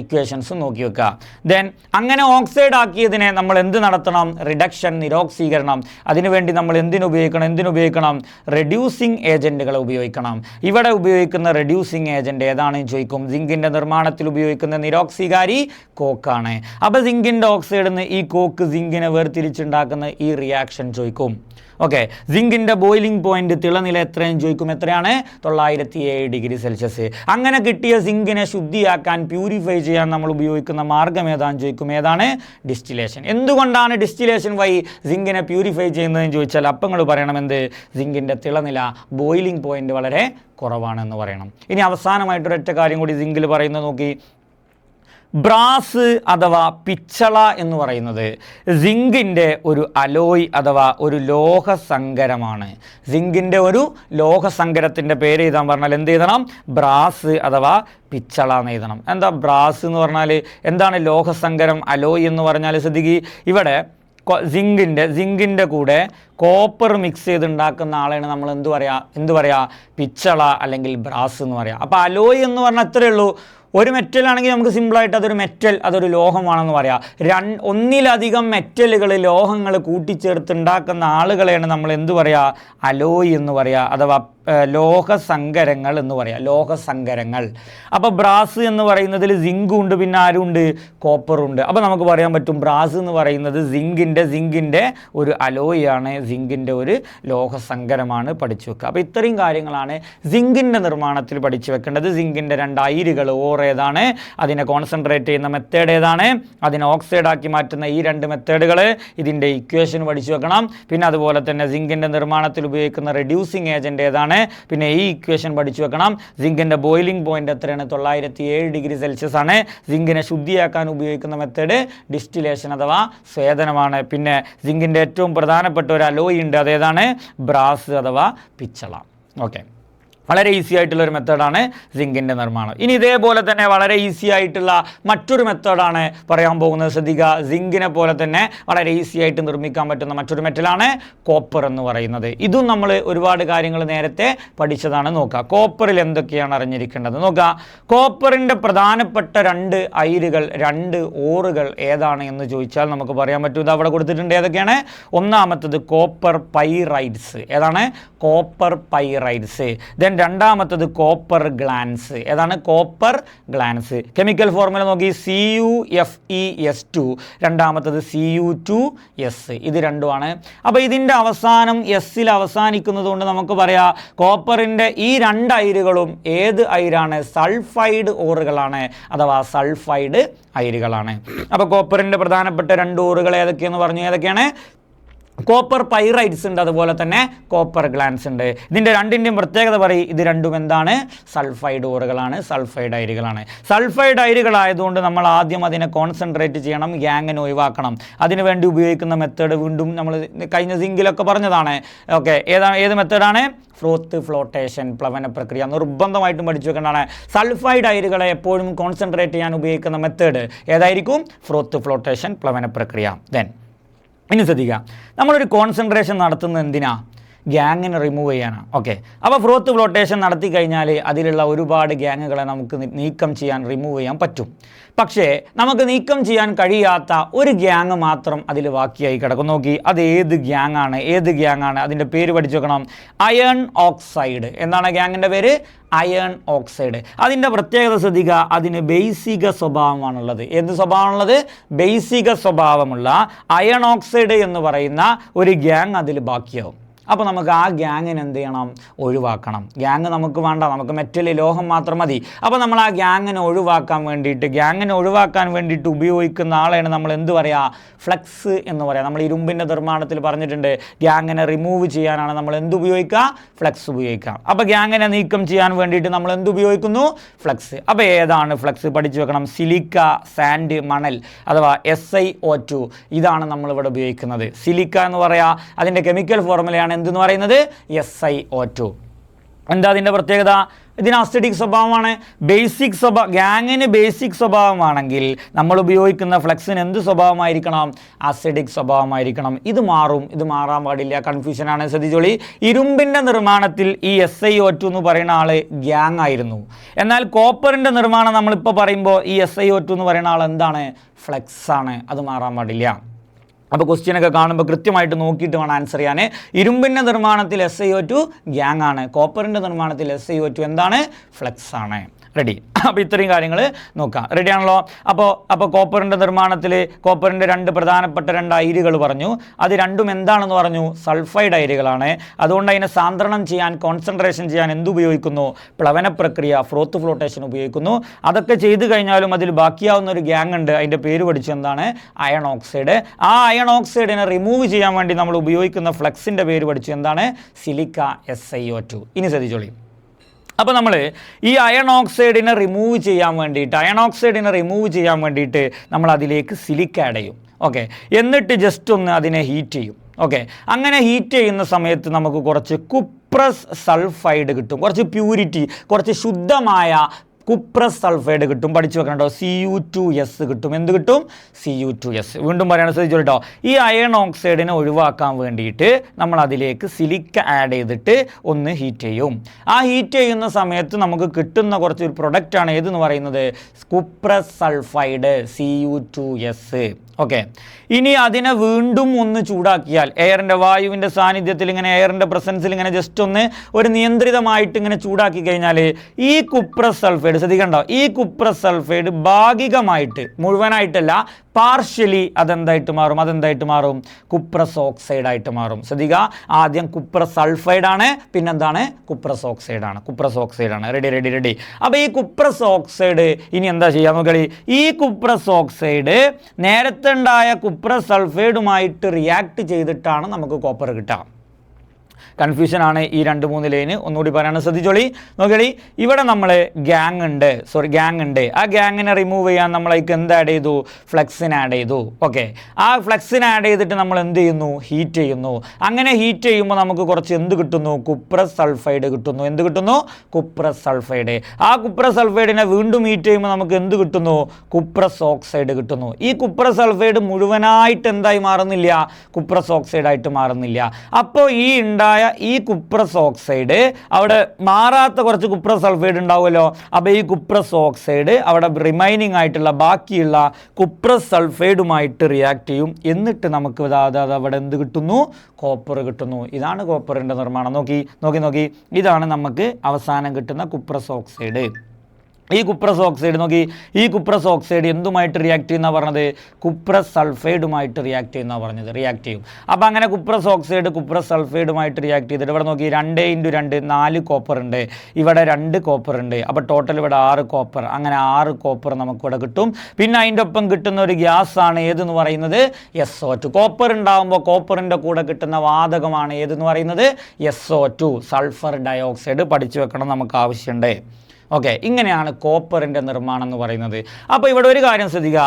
ഇക്വേഷൻസും നോക്കി വെക്കുക. ദെൻ അങ്ങനെ ഓക്സൈഡ് ആക്കിയതിനെ നമ്മൾ എന്ത് നടത്തണം, റിഡക്ഷൻ, നിരോക്സീകരണം. അതിനുവേണ്ടി നമ്മൾ എന്തിനുപയോഗിക്കണം, റെഡ്യൂസിങ് ഏജൻറ്റുകളെ ഉപയോഗിക്കണം. ഇവിടെ ഉപയോഗിക്കുന്ന റെഡ്യൂസിങ് ഏജൻറ്റ് ഏതാണെന്ന് ചോദിക്കും. സിങ്കിൻ്റെ നിർമ്മാണത്തിൽ ഉപയോഗിക്കുന്ന നിരോക്സീകാരി കോക്കാണ്. അപ്പോൾ സിങ്കിൻ്റെ ഓക്സൈഡിൽ നിന്ന് ഈ കോക്ക് സിങ്കിനെ വേർതിരിച്ചുണ്ടാക്കുന്ന ഈ റിയാക്ഷൻ ചോദിക്കും. ഓക്കെ, സിങ്കിൻ്റെ ബോയിലിംഗ് പോയിന്റ് തിളനില എത്രയും ചോദിക്കും. എത്രയാണ്? 907 ഡിഗ്രി സെൽഷ്യസ്. അങ്ങനെ കിട്ടിയ സിങ്കിനെ ശുദ്ധിയാക്കാൻ, പ്യൂരിഫൈ ചെയ്യാൻ നമ്മൾ ഉപയോഗിക്കുന്ന മാർഗ്ഗം ഏതാണെന്ന് ചോദിക്കും. ഏതാണ്? ഡിസ്റ്റിലേഷൻ. എന്തുകൊണ്ടാണ് ഡിസ്റ്റിലേഷൻ വഴി സിങ്കിനെ പ്യൂരിഫൈ ചെയ്യുന്നതെന്ന് ചോദിച്ചാൽ അപ്പം നിങ്ങൾ പറയണം എന്ത്? സിങ്കിൻ്റെ തിളനില, ബോയിലിംഗ് പോയിന്റ് വളരെ കുറവാണെന്ന് പറയണം. ഇനി അവസാനമായിട്ടൊരൊറ്റ കാര്യം കൂടി സിങ്കിൽ പറയുന്നത് നോക്കി. ബ്രാസ് അഥവാ പിച്ചള എന്ന് പറയുന്നത് സിങ്കിൻ്റെ ഒരു അലോയ് അഥവാ ഒരു ലോഹസങ്കരമാണ്. സിങ്കിൻ്റെ ഒരു ലോഹസങ്കരത്തിൻ്റെ പേര് എഴുതാൻ പറഞ്ഞാൽ എന്ത് എഴുതണം? ബ്രാസ് അഥവാ പിച്ചള എന്ന് എഴുതണം. എന്താ ബ്രാസ് എന്ന് പറഞ്ഞാൽ? എന്താണ് ലോഹസങ്കരം? അലോയ് എന്ന് പറഞ്ഞാൽ ശ്രദ്ധിക്കുക, ഇവിടെ സിങ്കിൻ്റെ കൂടെ കോപ്പർ മിക്സ് ചെയ്തുണ്ടാക്കുന്ന ആളെയാണ് നമ്മൾ എന്ത് പറയുക? പിച്ചള അല്ലെങ്കിൽ ബ്രാസ് എന്ന് പറയുക. അപ്പോൾ അലോയ് എന്ന് പറഞ്ഞാൽ അത്രയേ ഉള്ളൂ. ഒരു മെറ്റൽ ആണെങ്കിൽ നമുക്ക് സിമ്പിളായിട്ട് അതൊരു മെറ്റൽ, അതൊരു ലോഹമാണെന്ന് പറയാം. ഒന്നിലധികം മെറ്റലുകൾ, ലോഹങ്ങൾ കൂട്ടിച്ചേർത്ത് ഉണ്ടാക്കുന്ന ആളുകളെയാണ് നമ്മൾ എന്ത് പറയുക? അലോയ് എന്ന് പറയുക, അഥവാ ലോഹസങ്കരങ്ങൾ എന്ന് പറയാം. ലോഹസങ്കരങ്ങൾ. അപ്പോൾ ബ്രാസ് എന്ന് പറയുന്നതിൽ സിങ്കും ഉണ്ട്, പിന്നെ ആരുണ്ട്? കോപ്പറുണ്ട്. അപ്പോൾ നമുക്ക് പറയാൻ പറ്റും ബ്രാസ് എന്ന് പറയുന്നത് സിങ്കിൻ്റെ ഒരു അലോയാണ്, സിങ്കിൻ്റെ ഒരു ലോഹസങ്കരമാണ്. പഠിച്ചു വെക്കുക. അപ്പോൾ ഇത്രയും കാര്യങ്ങളാണ് സിങ്കിൻ്റെ നിർമ്മാണത്തിൽ പഠിച്ചു വെക്കേണ്ടത്. സിങ്കിൻ്റെ 2 അയിരുകൾ, ഓർ ഏതാണ്, അതിനെ കോൺസെൻട്രേറ്റ് ചെയ്യുന്ന മെത്തേഡ് ഏതാണ്, അതിനെ ഓക്സൈഡ് ആക്കി മാറ്റുന്ന ഈ 2 മെത്തേഡുകൾ, ഇതിൻ്റെ ഇക്വേഷൻ പഠിച്ചു വെക്കണം. പിന്നെ അതുപോലെ തന്നെ സിങ്കിൻ്റെ നിർമ്മാണത്തിൽ ഉപയോഗിക്കുന്ന റെഡ്യൂസിങ് ഏജൻറ്റ് ഏതാണ്, പിന്നെ ഈ ഇക്വേഷൻ പഠിച്ചു വെക്കണം. സിങ്കിൻ്റെ ബോയിലിംഗ് പോയിന്റ് എത്രയാണ്? 907 ഡിഗ്രി സെൽഷ്യസ് ആണ്. സിങ്കിനെ ശുദ്ധിയാക്കാൻ ഉപയോഗിക്കുന്ന മെത്തേഡ് ഡിസ്റ്റിലേഷൻ അഥവാ സ്വേദനമാണ്. പിന്നെ സിങ്കിൻ്റെ ഏറ്റവും പ്രധാനപ്പെട്ട ഒരു അലോയ് ഉണ്ട്, അതേതാണ്? ബ്രാസ് അഥവാ പിച്ചള. ഓക്കെ, വളരെ ഈസി ആയിട്ടുള്ളൊരു മെത്തേഡാണ് സിങ്കിൻ്റെ നിർമ്മാണം. ഇനി ഇതേപോലെ തന്നെ വളരെ ഈസി ആയിട്ടുള്ള മറ്റൊരു മെത്തേഡാണ് പറയാൻ പോകുന്നത്. ശ്രദ്ധിക്കുക, സിങ്കിനെ പോലെ തന്നെ വളരെ ഈസി ആയിട്ട് നിർമ്മിക്കാൻ പറ്റുന്ന മറ്റൊരു മെറ്റലാണ് കോപ്പർ എന്ന് പറയുന്നത്. ഇതും നമ്മൾ ഒരുപാട് കാര്യങ്ങൾ നേരത്തെ പഠിച്ചതാണ്. നോക്കുക, കോപ്പറിൽ എന്തൊക്കെയാണ് അറിഞ്ഞിരിക്കേണ്ടത് നോക്കുക. കോപ്പറിൻ്റെ പ്രധാനപ്പെട്ട 2 അയിരുകൾ, 2 ഓറുകൾ ഏതാണ് എന്ന് ചോദിച്ചാൽ നമുക്ക് പറയാൻ പറ്റും. ഇത് അവിടെ കൊടുത്തിട്ടുണ്ട്. ഏതൊക്കെയാണ്? ഒന്നാമത്തത് കോപ്പർ പൈറൈഡ്സ്. ഏതാണ്? Copper pyrites. ദെൻ രണ്ടാമത്തത് കോപ്പർ ഗ്ലാൻസ്. ഏതാണ്? Copper glance. കെമിക്കൽ ഫോർമുല നോക്കി, CuFeS2, രണ്ടാമത്തത് Cu2S. ഇത് രണ്ടുമാണ്. അപ്പോൾ ഇതിൻ്റെ അവസാനം എസ്സിൽ അവസാനിക്കുന്നത് കൊണ്ട് നമുക്ക് പറയാം കോപ്പറിൻ്റെ ഈ 2 അയിരുകളും ഏത് അയിരാണ്? സൾഫൈഡ് ഓറുകളാണ്, അഥവാ സൾഫൈഡ് അയിരുകളാണ്. അപ്പോൾ കോപ്പറിൻ്റെ പ്രധാനപ്പെട്ട 2 ഓറുകൾ ഏതൊക്കെയെന്ന് പറഞ്ഞു. ഏതൊക്കെയാണ്? കോപ്പർ പൈറൈഡ്സ് ഉണ്ട്, അതുപോലെ തന്നെ കോപ്പർ ഗ്ലാൻസ് ഉണ്ട്. ഇതിൻ്റെ 2ൻ്റെയും പ്രത്യേകത പറയും. ഇത് രണ്ടും എന്താണ്? സൾഫൈഡ് ഓറുകളാണ്, സൾഫൈഡ് അയിരുകളാണ്. സൾഫൈഡ് അയിരുകളായതുകൊണ്ട് നമ്മൾ ആദ്യം അതിനെ കോൺസെൻട്രേറ്റ് ചെയ്യണം, ഗ്യാങ്ങിനെ ഒഴിവാക്കണം. അതിനുവേണ്ടി ഉപയോഗിക്കുന്ന മെത്തേഡ് വീണ്ടും നമ്മൾ കഴിഞ്ഞ സിങ്കിലൊക്കെ പറഞ്ഞതാണ്. ഓക്കെ, ഏത് മെത്തേഡാണ്? ഫ്രോത്ത് ഫ്ലോട്ടേഷൻ, പ്ലവന പ്രക്രിയ. നിർബന്ധമായിട്ടും പഠിച്ചു വെക്കേണ്ടതാണ്. സൾഫൈഡ് അയിരുകളെ എപ്പോഴും കോൺസെൻട്രേറ്റ് ചെയ്യാൻ ഉപയോഗിക്കുന്ന മെത്തേഡ് ഏതായിരിക്കും? ഫ്രോത്ത് ഫ്ലോട്ടേഷൻ, പ്ലവന പ്രക്രിയ. ദെൻ ഇനി ശ്രദ്ധിക്കുക, നമ്മളൊരു കോൺസെൻട്രേഷൻ നടത്തുന്നത് എന്തിനാ? ഗ്യാങ്ങിനെ റിമൂവ് ചെയ്യാനാണ്. ഓക്കെ, അപ്പോൾ ഫ്രോത്ത് ഫ്ലോട്ടേഷൻ നടത്തി കഴിഞ്ഞാൽ അതിലുള്ള ഒരുപാട് ഗ്യാങ്ങുകളെ നമുക്ക് നീക്കം ചെയ്യാൻ, റിമൂവ് ചെയ്യാൻ പറ്റും. പക്ഷേ നമുക്ക് നീക്കം ചെയ്യാൻ കഴിയാത്ത ഒരു ഗ്യാങ് മാത്രം അതിൽ ബാക്കിയായി കിടക്കും. നോക്കി, അത് ഏത് ഗ്യാങ്ങാണ്? അതിൻ്റെ പേര് പഠിച്ചു വെക്കണം. Iron oxide. എന്താണ് ഗ്യാങ്ങിൻ്റെ പേര്? Iron oxide. അതിൻ്റെ പ്രത്യേകത ശ്രദ്ധിക്കുക, അതിന് ബേസിക സ്വഭാവമാണുള്ളത്. എന്ത് സ്വഭാവമാണുള്ളത്? ബേസിക സ്വഭാവമുള്ള അയൺ ഓക്സൈഡ് എന്ന് പറയുന്ന ഒരു ഗ്യാങ് അതിൽ ബാക്കിയാവും. അപ്പോൾ നമുക്ക് ആ ഗ്യാങ്ങിന് എന്ത് ചെയ്യണം? ഒഴിവാക്കണം. ഗ്യാങ് നമുക്ക് വേണ്ട, നമുക്ക് മെറ്റൽ, ലോഹം മാത്രം മതി. അപ്പോൾ നമ്മൾ ആ ഗ്യാങ്ങിനെ ഒഴിവാക്കാൻ വേണ്ടിയിട്ട് ഉപയോഗിക്കുന്ന ആളെയാണ് നമ്മൾ എന്ത് പറയുക? ഫ്ലക്സ് എന്ന് പറയാം. നമ്മൾ ഇരുമ്പിൻ്റെ നിർമ്മാണത്തിൽ പറഞ്ഞിട്ടുണ്ട്, ഗ്യാങ്ങിനെ റിമൂവ് ചെയ്യാനാണ് നമ്മൾ എന്ത് ഉപയോഗിക്കുക? ഫ്ലക്സ് ഉപയോഗിക്കുക. അപ്പോൾ ഗ്യാങ്ങിനെ നീക്കം ചെയ്യാൻ വേണ്ടിയിട്ട് നമ്മൾ എന്ത് ഉപയോഗിക്കുന്നു? ഫ്ലക്സ്. അപ്പോൾ ഏതാണ് ഫ്ലക്സ്? പഠിച്ചു വെക്കണം. സിലിക്ക, സാൻഡ്, മണൽ അഥവാ SiO2. ഇതാണ് നമ്മളിവിടെ ഉപയോഗിക്കുന്നത്. സിലിക്ക എന്ന് പറയാം, അതിൻ്റെ കെമിക്കൽ ഫോർമുലയാണ് എന്തെന്ന് പറയുന്നത്? SiO2. എന്താ അതിൻ്റെ പ്രത്യേകത? ഇതിന് അസിഡിക് സ്വഭാവമാണ്. ഗ്യാങ്ങിന് ബേസിക് സ്വഭാവമാണെങ്കിൽ നമ്മൾ ഉപയോഗിക്കുന്ന ഫ്ലക്സിന് എന്ത് സ്വഭാവമായിരിക്കണം? അസിഡിക് സ്വഭാവമായിരിക്കണം. ഇത് മാറും, ഇത് മാറാൻ പാടില്ല. കൺഫ്യൂഷനാണ്, ശ്രദ്ധിച്ചോളി. ഇരുമ്പിൻ്റെ നിർമ്മാണത്തിൽ ഈ SiO2 എന്ന് പറയുന്ന ആൾ ഗ്യാങ് ആയിരുന്നു. എന്നാൽ കോപ്പറിൻ്റെ നിർമ്മാണം നമ്മളിപ്പോൾ പറയുമ്പോൾ ഈ SiO2 എന്ന് പറയുന്ന ആൾ എന്താണ്? ഫ്ലക്സ് ആണ്. അത് മാറാൻ പാടില്ല. അപ്പോൾ ക്വസ്റ്റ്യനൊക്കെ കാണുമ്പോൾ കൃത്യമായിട്ട് നോക്കിയിട്ട് വേണം ആൻസർ ചെയ്യാൻ. ഇരുമ്പിൻ്റെ നിർമ്മാണത്തിൽ SiO2 ഗ്യാങ് ആണ്. കോപ്പറിൻ്റെ നിർമ്മാണത്തിൽ SiO2 എന്താണ്? ഫ്ലെക്സ് ആണ്. റെഡി. അപ്പോൾ ഇത്രയും കാര്യങ്ങൾ നോക്കാം. റെഡി ആണല്ലോ? അപ്പോൾ കോപ്പറിൻ്റെ നിർമ്മാണത്തിൽ കോപ്പറിൻ്റെ രണ്ട് പ്രധാനപ്പെട്ട രണ്ട് അയിരുകൾ പറഞ്ഞു. അത് രണ്ടും എന്താണെന്ന് പറഞ്ഞു? സൾഫൈഡ് അയിരുകളാണ്. അതുകൊണ്ട് അതിനെ സാന്ദ്രണം ചെയ്യാൻ, കോൺസെൻട്രേഷൻ ചെയ്യാൻ എന്തുപയോഗിക്കുന്നു? പ്ലവന പ്രക്രിയ, ഫ്രോത്ത് ഫ്ലോട്ടേഷൻ ഉപയോഗിക്കുന്നു. അതൊക്കെ ചെയ്തു കഴിഞ്ഞാലും അതിൽ ബാക്കിയാവുന്ന ഒരു ഗ്യാങ് ഉണ്ട്. അതിൻ്റെ പേര് പഠിച്ചു, എന്താണ്? Iron oxide. ആ അയൺ ഓക്സൈഡിനെ റിമൂവ് ചെയ്യാൻ വേണ്ടി നമ്മൾ ഉപയോഗിക്കുന്ന ഫ്ലക്സിൻ്റെ പേര് പഠിച്ചു, എന്താണ്? Silica SiO2. ഇനി ശ്രദ്ധിച്ചോളി. അപ്പോൾ നമ്മൾ ഈ അയൺ ഓക്സൈഡിനെ റിമൂവ് ചെയ്യാൻ വേണ്ടിയിട്ട് നമ്മൾ അതിലേക്ക് സിലിക്ക ആഡ് ചെയ്യും. ഓക്കെ, എന്നിട്ട് ജസ്റ്റ് ഒന്ന് അതിനെ ഹീറ്റ് ചെയ്യും. ഓക്കെ, അങ്ങനെ ഹീറ്റ് ചെയ്യുന്ന സമയത്ത് നമുക്ക് കുറച്ച് കുപ്രസ് സൾഫൈഡ് കിട്ടും. കുറച്ച് പ്യൂരിറ്റി, കുറച്ച് ശുദ്ധമായ കുപ്രസ് സൾഫൈഡ് കിട്ടും. പഠിച്ചു വെക്കണം കേട്ടോ. Cu2S കിട്ടും. എന്ത് കിട്ടും? Cu2S. വീണ്ടും പറയാൻ ശ്രദ്ധിച്ചു കേട്ടോ. ഈ അയൺ ഓക്സൈഡിനെ ഒഴിവാക്കാൻ വേണ്ടിയിട്ട് നമ്മൾ അതിലേക്ക് സിലിക്ക ആഡ് ചെയ്തിട്ട് ഒന്ന് ഹീറ്റ് ചെയ്യും. ആ ഹീറ്റ് ചെയ്യുന്ന സമയത്ത് നമുക്ക് കിട്ടുന്ന കുറച്ച് ഒരു പ്രൊഡക്റ്റാണ് ഏതെന്ന് പറയുന്നത്? Cuprous sulphide, Cu2S. ഓക്കെ, ഇനി അതിനെ വീണ്ടും ഒന്ന് ചൂടാക്കിയാൽ, എയറിൻ്റെ വായുവിൻ്റെ സാന്നിധ്യത്തിൽ ഇങ്ങനെ എയറിൻ്റെ പ്രസൻസിൽ ഇങ്ങനെ ജസ്റ്റ് ഒന്ന് ഒരു നിയന്ത്രിതമായിട്ട് ഇങ്ങനെ ചൂടാക്കി കഴിഞ്ഞാൽ ഈ കുപ്രസ് സൾഫൈഡ്, ശ്രദ്ധിക്കണ്ടോ, ഈ കുപ്രസ് സൾഫൈഡ് ഭാഗികമായിട്ട്, മുഴുവനായിട്ടല്ല, പാർഷ്യലി അതെന്തായിട്ട് മാറും? കുപ്രസ് ഓക്സൈഡായിട്ട് മാറും. ശ്രദ്ധിക്കുക, ആദ്യം കുപ്രസ് സൾഫൈഡാണ്, പിന്നെന്താണ്? കുപ്രസ് ഓക്സൈഡാണ്. റെഡി. അപ്പോൾ ഈ കുപ്രസ് ഓക്സൈഡ് ഇനി എന്താ ചെയ്യുക നോക്കളി? ഈ കുപ്രസ് ഓക്സൈഡ് നേരത്തെ ഉണ്ടായ കുപ്രസ് സൾഫൈഡുമായിട്ട് റിയാക്ട് ചെയ്തിട്ടാണ് നമുക്ക് കോപ്പർ കിട്ടുക. കൺഫ്യൂഷനാണ് ഈ 2-3 ലൈന്. ഒന്നുകൂടി പറയാൻ ശ്രദ്ധിച്ചോളി. നോക്കിയോളി, ഇവിടെ നമ്മൾ ഗ്യാങ് ഉണ്ട്. ആ ഗ്യാങ്ങിനെ റിമൂവ് ചെയ്യാൻ നമ്മളേക്ക് എന്ത് ആഡ് ചെയ്തു? ഫ്ലെക്സിന് ആഡ് ചെയ്തു. ഓക്കെ, ആ ഫ്ലെക്സിന് ആഡ് ചെയ്തിട്ട് നമ്മൾ എന്ത് ചെയ്യുന്നു? ഹീറ്റ് ചെയ്യുന്നു. അങ്ങനെ ഹീറ്റ് ചെയ്യുമ്പോൾ നമുക്ക് കുറച്ച് എന്ത് കിട്ടുന്നു? കുപ്രസ് സൾഫൈഡ് കിട്ടുന്നു. എന്ത് കിട്ടുന്നു? Cuprous sulphide. ആ കുപ്രസ് സൾഫൈഡിനെ വീണ്ടും ഹീറ്റ് ചെയ്യുമ്പോൾ നമുക്ക് എന്ത് കിട്ടുന്നു? കുപ്രസ് ഓക്സൈഡ് കിട്ടുന്നു. ഈ കുപ്രസ് സൾഫൈഡ് മുഴുവനായിട്ട് എന്തായി മാറുന്നില്ല? കുപ്രസ് ഓക്സൈഡായിട്ട് മാറുന്നില്ല. അപ്പോൾ ഈ ഉണ്ടായ ഈ കുപ്രസ് ഓക്സൈഡ്, അവിടെ മാറാത്ത കുറച്ച് കുപ്രസ് സൾഫൈഡ് ഉണ്ടാവുമല്ലോ. അപ്പോൾ ഈ കുപ്രസ് ഓക്സൈഡ് അവിടെ റിമൈനിങ് ആയിട്ടുള്ള ബാക്കിയുള്ള കുപ്രസ് സൾഫൈഡുമായിട്ട് റിയാക്ട് ചെയ്യും. എന്നിട്ട് നമുക്ക് അവിടെ എന്ത് കിട്ടുന്നു? കോപ്പർ കിട്ടുന്നു. ഇതാണ് കോപ്പറിൻ്റെ നിർമ്മാണം. നോക്കി ഇതാണ് നമുക്ക് അവസാനം കിട്ടുന്ന കുപ്രസ് ഓക്സൈഡ്. ഈ കുപ്രസ് ഓക്സൈഡ് നോക്കി, ഈ കുപ്രസ് ഓക്സൈഡ് എന്തുമായിട്ട് റിയാക്ട് ചെയ്യുന്ന പറഞ്ഞത്? കുപ്രസ് സൾഫൈഡുമായിട്ട് റിയാക്ട് ചെയ്യും. അപ്പോൾ അങ്ങനെ കുപ്രസ് ഓക്സൈഡ് കുപ്രസ് സൾഫൈഡുമായിട്ട് റിയാക്ട് ചെയ്തിട്ട് ഇവിടെ നോക്കി 2 × 2 4 കോപ്പർ ഉണ്ട്, ഇവിടെ 2 കോപ്പർ ഉണ്ട്. അപ്പോൾ ടോട്ടൽ ഇവിടെ 6 കോപ്പർ. അങ്ങനെ 6 കോപ്പർ നമുക്കിവിടെ കിട്ടും. പിന്നെ അതിൻ്റെ ഒപ്പം കിട്ടുന്ന ഒരു ഗ്യാസാണ് ഏതെന്ന് പറയുന്നത്? SO2. കോപ്പർ ഉണ്ടാകുമ്പോൾ കോപ്പറിൻ്റെ കൂടെ കിട്ടുന്ന വാതകമാണ് ഏതെന്ന് പറയുന്നത്? SO2, sulphur dioxide. പഠിച്ചു വെക്കണം, നമുക്ക് ആവശ്യമുണ്ട്. ഓക്കെ, ഇങ്ങനെയാണ് കോപ്പറിൻ്റെ നിർമ്മാണം എന്ന് പറയുന്നത്. അപ്പോൾ ഇവിടെ ഒരു കാര്യം ശ്രദ്ധിക്കുക.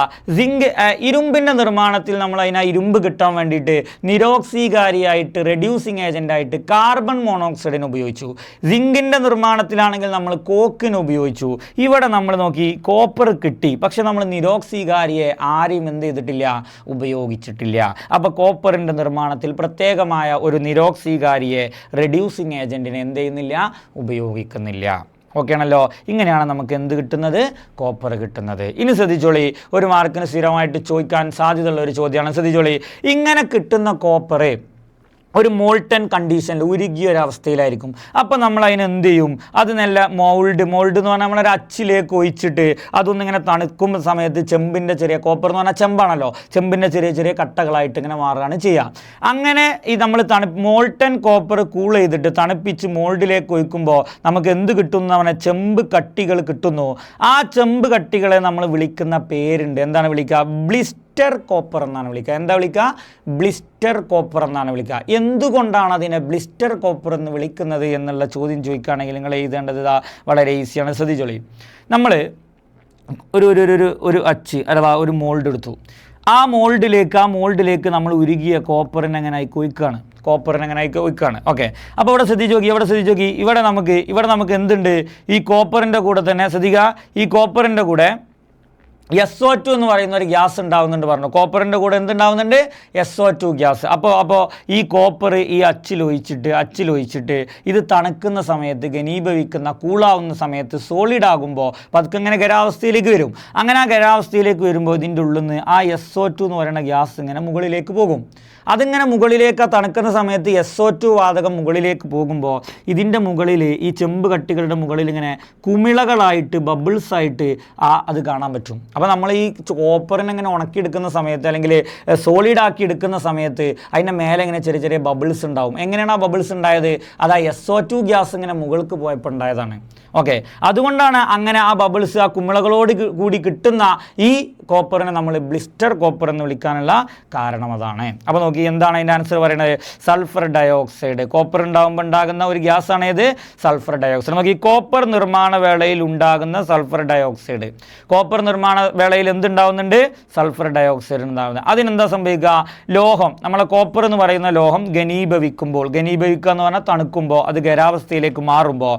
ഇരുമ്പിൻ്റെ നിർമ്മാണത്തിൽ നമ്മൾ അതിനെ ഇരുമ്പ് കിട്ടാൻ വേണ്ടിയിട്ട് നിരോക്സീകാരിയായിട്ട്, റെഡ്യൂസിങ് ഏജൻ്റായിട്ട് കാർബൺ മോണോക്സൈഡിന് ഉപയോഗിച്ചു. സിങ്കിൻ്റെ നിർമ്മാണത്തിലാണെങ്കിൽ നമ്മൾ കോക്കിന് ഉപയോഗിച്ചു. ഇവിടെ നമ്മൾ നോക്കി കോപ്പർ കിട്ടി, പക്ഷെ നമ്മൾ നിരോക്സീകാരിയെ ആരെയും എന്ത് ചെയ്തിട്ടില്ല? ഉപയോഗിച്ചിട്ടില്ല. അപ്പോൾ കോപ്പറിൻ്റെ നിർമ്മാണത്തിൽ പ്രത്യേകമായ ഒരു നിരോക്സീകാരിയെ, റെഡ്യൂസിങ് ഏജൻറ്റിനെ എന്ത് ചെയ്യുന്നില്ല? ഉപയോഗിക്കുന്നില്ല. ഓക്കെ ആണല്ലോ? ഇങ്ങനെയാണ് നമുക്ക് എന്ത് കിട്ടുന്നത്? കോപ്പർ കിട്ടുന്നത്. ഇനി ശ്രദ്ധിച്ചോളി, ഒരു മാർക്കിന് സ്ഥിരമായിട്ട് ചോദിക്കാൻ സാധ്യതയുള്ള ഒരു ചോദ്യമാണ്. ശ്രദ്ധിച്ചോളി, ഇങ്ങനെ കിട്ടുന്ന കോപ്പർ ഒരു മോൾട്ടൺ കണ്ടീഷനിൽ, ഉരുകിയൊരവസ്ഥയിലായിരിക്കും. അപ്പോൾ നമ്മൾ അതിന് എന്ത് ചെയ്യും? അത് നല്ല മോൾഡ് എന്ന് പറഞ്ഞാൽ നമ്മളൊരു അച്ചിലേക്ക് ഒഴിച്ചിട്ട് അതൊന്നിങ്ങനെ തണുക്കുന്ന സമയത്ത് ചെമ്പിൻ്റെ ചെറിയ, കോപ്പർ എന്ന് പറഞ്ഞാൽ ചെമ്പാണല്ലോ, ചെമ്പിൻ്റെ ചെറിയ കട്ടകളായിട്ട് ഇങ്ങനെ മാറുകയാണ് ചെയ്യുക. അങ്ങനെ ഈ നമ്മൾ മോൾട്ടൺ കോപ്പർ കൂൾ ചെയ്തിട്ട് തണുപ്പിച്ച് മോൾഡിലേക്ക് ഒഴിക്കുമ്പോൾ നമുക്ക് എന്ത് കിട്ടും എന്ന് പറഞ്ഞാൽ ചെമ്പ് കട്ടികൾ കിട്ടുന്നു. ആ ചെമ്പ് കട്ടികളെ നമ്മൾ വിളിക്കുന്ന പേരുണ്ട്. എന്താണ് വിളിക്കുക? ബ്ലിസ്റ്റർ കോപ്പർ എന്നാണ് വിളിക്കുക. എന്താ വിളിക്കുക? ബ്ലിസ്റ്റർ കോപ്പർ എന്നാണ് വിളിക്കുക. എന്തുകൊണ്ടാണ് അതിനെ ബ്ലിസ്റ്റർ കോപ്പർ എന്ന് വിളിക്കുന്നത് എന്നുള്ള ചോദ്യം ചോദിക്കുകയാണെങ്കിൽ നിങ്ങൾ എഴുതേണ്ടത് വളരെ ഈസിയാണ്. ശ്രദ്ധിച്ചോളി, നമ്മൾ ഒരു അച്ച് അഥവാ ഒരു മോൾഡ് എടുത്തു. ആ മോൾഡിലേക്ക് നമ്മൾ ഉരുകിയ കോപ്പറിനെ അങ്ങനെ ഒഴിക്കുകയാണ്. ഓക്കെ, അപ്പോൾ ഇവിടെ ശ്രദ്ധിച്ച് നോക്കി, ഇവിടെ നമുക്ക് എന്തുണ്ട്? ഈ കോപ്പറിൻ്റെ കൂടെ തന്നെ ശ്രദ്ധിക്കുക, ഈ കോപ്പറിൻ്റെ കൂടെ SO2 എന്ന് പറയുന്ന ഒരു ഗ്യാസ് ഉണ്ടാവുന്നുണ്ട് പറഞ്ഞു. കോപ്പറിൻ്റെ കൂടെ എന്തുണ്ടാവുന്നുണ്ട്? SO2 gas. അപ്പോൾ ഈ കോപ്പർ ഈ അച്ചിലൊഴിച്ചിട്ട് ഇത് തണുക്കുന്ന സമയത്ത്, ഘനീഭവിക്കുന്ന കൂളാവുന്ന സമയത്ത് സോളിഡ് ആകുമ്പോൾ പതുക്കെ ഇങ്ങനെ ഖരാവസ്ഥയിലേക്ക് വരും. അങ്ങനെ ആ ഖരാവസ്ഥയിലേക്ക് വരുമ്പോൾ ഇതിൻ്റെ ഉള്ളിൽ നിന്ന് ആ SO2 എന്ന് പറയുന്ന ഗ്യാസ് ഇങ്ങനെ മുകളിലേക്ക് പോകും. അതിങ്ങനെ മുകളിലേക്ക് തണുക്കുന്ന സമയത്ത് SO2 വാതകം മുകളിലേക്ക് പോകുമ്പോൾ ഇതിൻ്റെ മുകളിൽ ഈ ചെമ്പ് കട്ടികളുടെ മുകളിൽ ഇങ്ങനെ കുമിളകളായിട്ട് ബബിൾസ് ആയിട്ട് അത് കാണാൻ പറ്റും. അപ്പോൾ നമ്മൾ ഈ കോപ്പറിനെ ഇങ്ങനെ ഉണക്കിയെടുക്കുന്ന സമയത്ത് അല്ലെങ്കിൽ സോളിഡ് ആക്കി എടുക്കുന്ന സമയത്ത് അതിൻ്റെ മേലെ ഇങ്ങനെ ചെറിയ ചെറിയ ബബിൾസ് ഉണ്ടാവും. എങ്ങനെയാണ് ആ ബബിൾസ് ഉണ്ടായത്? അത് ആ SO2 ഗ്യാസ് ഇങ്ങനെ മുകൾക്ക് പോയപ്പോൾ ഉണ്ടായതാണ്. ഓക്കെ, അതുകൊണ്ടാണ് അങ്ങനെ ആ ബബിൾസ് ആ കുമിളകളോട് കൂടി കിട്ടുന്ന ഈ കോപ്പറിനെ നമ്മൾ ബ്ലിസ്റ്റർ കോപ്പർ എന്ന് വിളിക്കാനുള്ള കാരണം അതാണ്. അപ്പോൾ നോക്കി എന്താണ് അതിൻ്റെ ആൻസർ പറയുന്നത്? Sulphur dioxide. കോപ്പർ ഉണ്ടാകുമ്പോൾ ഉണ്ടാകുന്ന ഒരു ഗ്യാസ് ആണ് ഇത് സൾഫർ ഡയോക്സൈഡ്. നോക്കി, കോപ്പർ നിർമ്മാണ വേളയിൽ ഉണ്ടാകുന്ന സൾഫർ ഡയോക്സൈഡ്. കോപ്പർ നിർമ്മാണ വേളയിൽ എന്തുണ്ടാവുന്നുണ്ട്? സൾഫർ ഡയോക്സൈഡ് ഉണ്ടാകുന്നത്. അതിനെന്താ സംഭവിക്കുക? ലോഹം, നമ്മളെ കോപ്പർ എന്ന് പറയുന്ന ലോഹം ഘനീഭവിക്കുക എന്ന് പറഞ്ഞാൽ തണുക്കുമ്പോൾ അത് ഖരാവസ്ഥയിലേക്ക് മാറുമ്പോൾ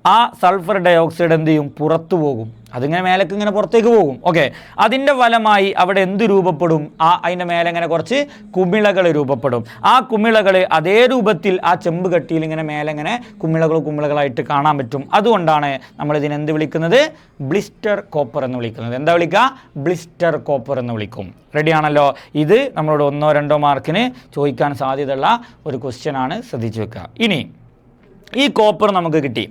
ആ സൾഫർ ഡയോക്സൈഡ് എന്ത് ചെയ്യും? പുറത്തു പോകും. അതിങ്ങനെ മേലേക്ക് ഇങ്ങനെ പുറത്തേക്ക് പോകും. ഓക്കെ, അതിൻ്റെ ഫലമായി അവിടെ എന്ത് രൂപപ്പെടും? അതിൻ്റെ മേലെ ഇങ്ങനെ കുറച്ച് കുമിളകൾ രൂപപ്പെടും. ആ കുമിളകൾ അതേ രൂപത്തിൽ ആ ചെമ്പ് കട്ടിയിൽ ഇങ്ങനെ മേലെ ഇങ്ങനെ കുമിളകളായിട്ട് കാണാൻ പറ്റും. അതുകൊണ്ടാണ് നമ്മൾ ഇതിനെന്ത് വിളിക്കുന്നത്? ബ്ലിസ്റ്റർ കോപ്പർ എന്ന് വിളിക്കുന്നത്. എന്താ വിളിക്കുക? ബ്ലിസ്റ്റർ കോപ്പർ എന്ന് വിളിക്കും. റെഡിയാണല്ലോ? ഇത് നമ്മളോട് 1-2 മാർക്കിന് ചോദിക്കാൻ സാധ്യതയുള്ള ഒരു ക്വസ്റ്റ്യൻ ആണ്, ശ്രദ്ധിച്ചു വെക്കുക. ഇനി ഈ കോപ്പർ നമുക്ക് കിട്ടി.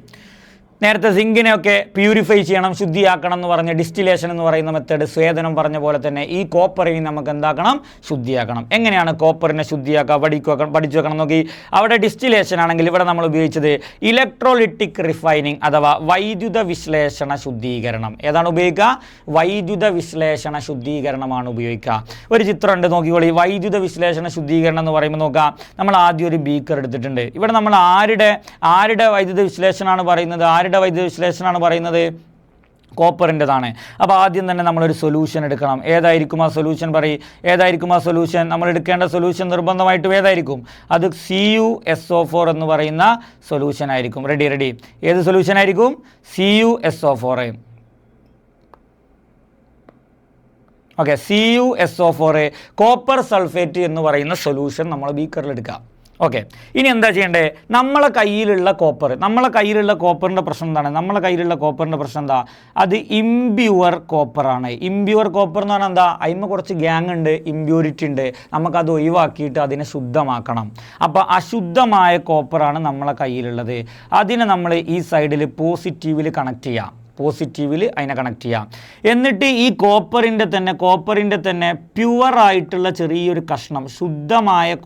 നേരത്തെ സിങ്കിനെയൊക്കെ പ്യൂരിഫൈ ചെയ്യണം, ശുദ്ധിയാക്കണം എന്ന് പറഞ്ഞ ഡിസ്റ്റിലേഷൻ എന്ന് പറയുന്ന മെത്തേഡ് സ്വേദനം പറഞ്ഞ പോലെ തന്നെ ഈ കോപ്പറിനെ നമുക്ക് എന്താക്കണം? ശുദ്ധിയാക്കണം. എങ്ങനെയാണ് കോപ്പറിനെ ശുദ്ധിയാക്കുക? പഠിച്ചു വെക്കണം. നോക്കി, അവിടെ ഡിസ്റ്റിലേഷൻ ആണെങ്കിൽ ഇവിടെ നമ്മൾ ഉപയോഗിച്ചത് ഇലക്ട്രോലിറ്റിക് റിഫൈനിങ് അഥവാ വൈദ്യുത വിശ്ലേഷണ ശുദ്ധീകരണം. ഏതാണ് ഉപയോഗിക്കുക? വൈദ്യുത വിശ്ലേഷണ ശുദ്ധീകരണമാണ് ഉപയോഗിക്കുക. ഒരു ചിത്രമുണ്ട്, നോക്കിക്കോളി. വൈദ്യുത വിശ്ലേഷണ ശുദ്ധീകരണം എന്ന് പറയുമ്പോൾ നോക്കാം, നമ്മൾ ആദ്യം ഒരു ബീക്കർ എടുത്തിട്ടുണ്ട്. ഇവിടെ നമ്മൾ ആരുടെ വൈദ്യുത വിശ്ലേഷണമാണ് പറയുന്നത്? വൈദ്യുത വിശ്ലേഷണമാണ് പറയുന്നത്? കോപ്പറിൻ്റെതാണ്. അപ്പോൾ ആദ്യം തന്നെ നമ്മളൊരു സൊല്യൂഷൻ എടുക്കണം. ഏതായിരിക്കും ആ സൊല്യൂഷൻ? ഏതായിരിക്കും ആ സൊല്യൂഷൻ? നമ്മൾ എടുക്കേണ്ട സൊല്യൂഷൻ നിർബന്ധമായിട്ടും ഏതായിരിക്കും? അത് CuSO4 എന്ന് പറയുന്ന സൊല്യൂഷൻ ആയിരിക്കും. റെഡി. ഏത് സൊല്യൂഷൻ ആയിരിക്കും? CuSO4. Okay, CuSO4 copper sulphate എന്ന് പറയുന്ന സൊല്യൂഷൻ നമ്മൾ ബീക്കറിൽ എടുക്കുക. ഓക്കെ, ഇനി എന്താ ചെയ്യേണ്ടത്? നമ്മളെ കയ്യിലുള്ള കോപ്പറിൻ്റെ പ്രശ്നം എന്താണ്? നമ്മളെ കയ്യിലുള്ള കോപ്പറിൻ്റെ പ്രശ്നം എന്താ? അത് ഇംപ്യൂർ കോപ്പറാണ്. ഇംപ്യൂർ കോപ്പർ എന്ന് പറഞ്ഞാൽ എന്താ? അതിന് കുറച്ച് ഗ്യാങ് ഉണ്ട്, ഇംപ്യൂരിറ്റി ഉണ്ട്. നമുക്കത് ഒഴിവാക്കിയിട്ട് അതിനെ ശുദ്ധമാക്കണം. അപ്പോൾ അശുദ്ധമായ കോപ്പറാണ് നമ്മളെ കയ്യിലുള്ളത്. അതിനെ നമ്മൾ ഈ സൈഡിൽ പോസിറ്റീവിൽ കണക്ട് ചെയ്യാം. അതിനെ കണക്ട് ചെയ്യാം. എന്നിട്ട് ഈ കോപ്പറിൻ്റെ തന്നെ പ്യുവറായിട്ടുള്ള ചെറിയൊരു കഷ്ണം ശുദ്ധമായ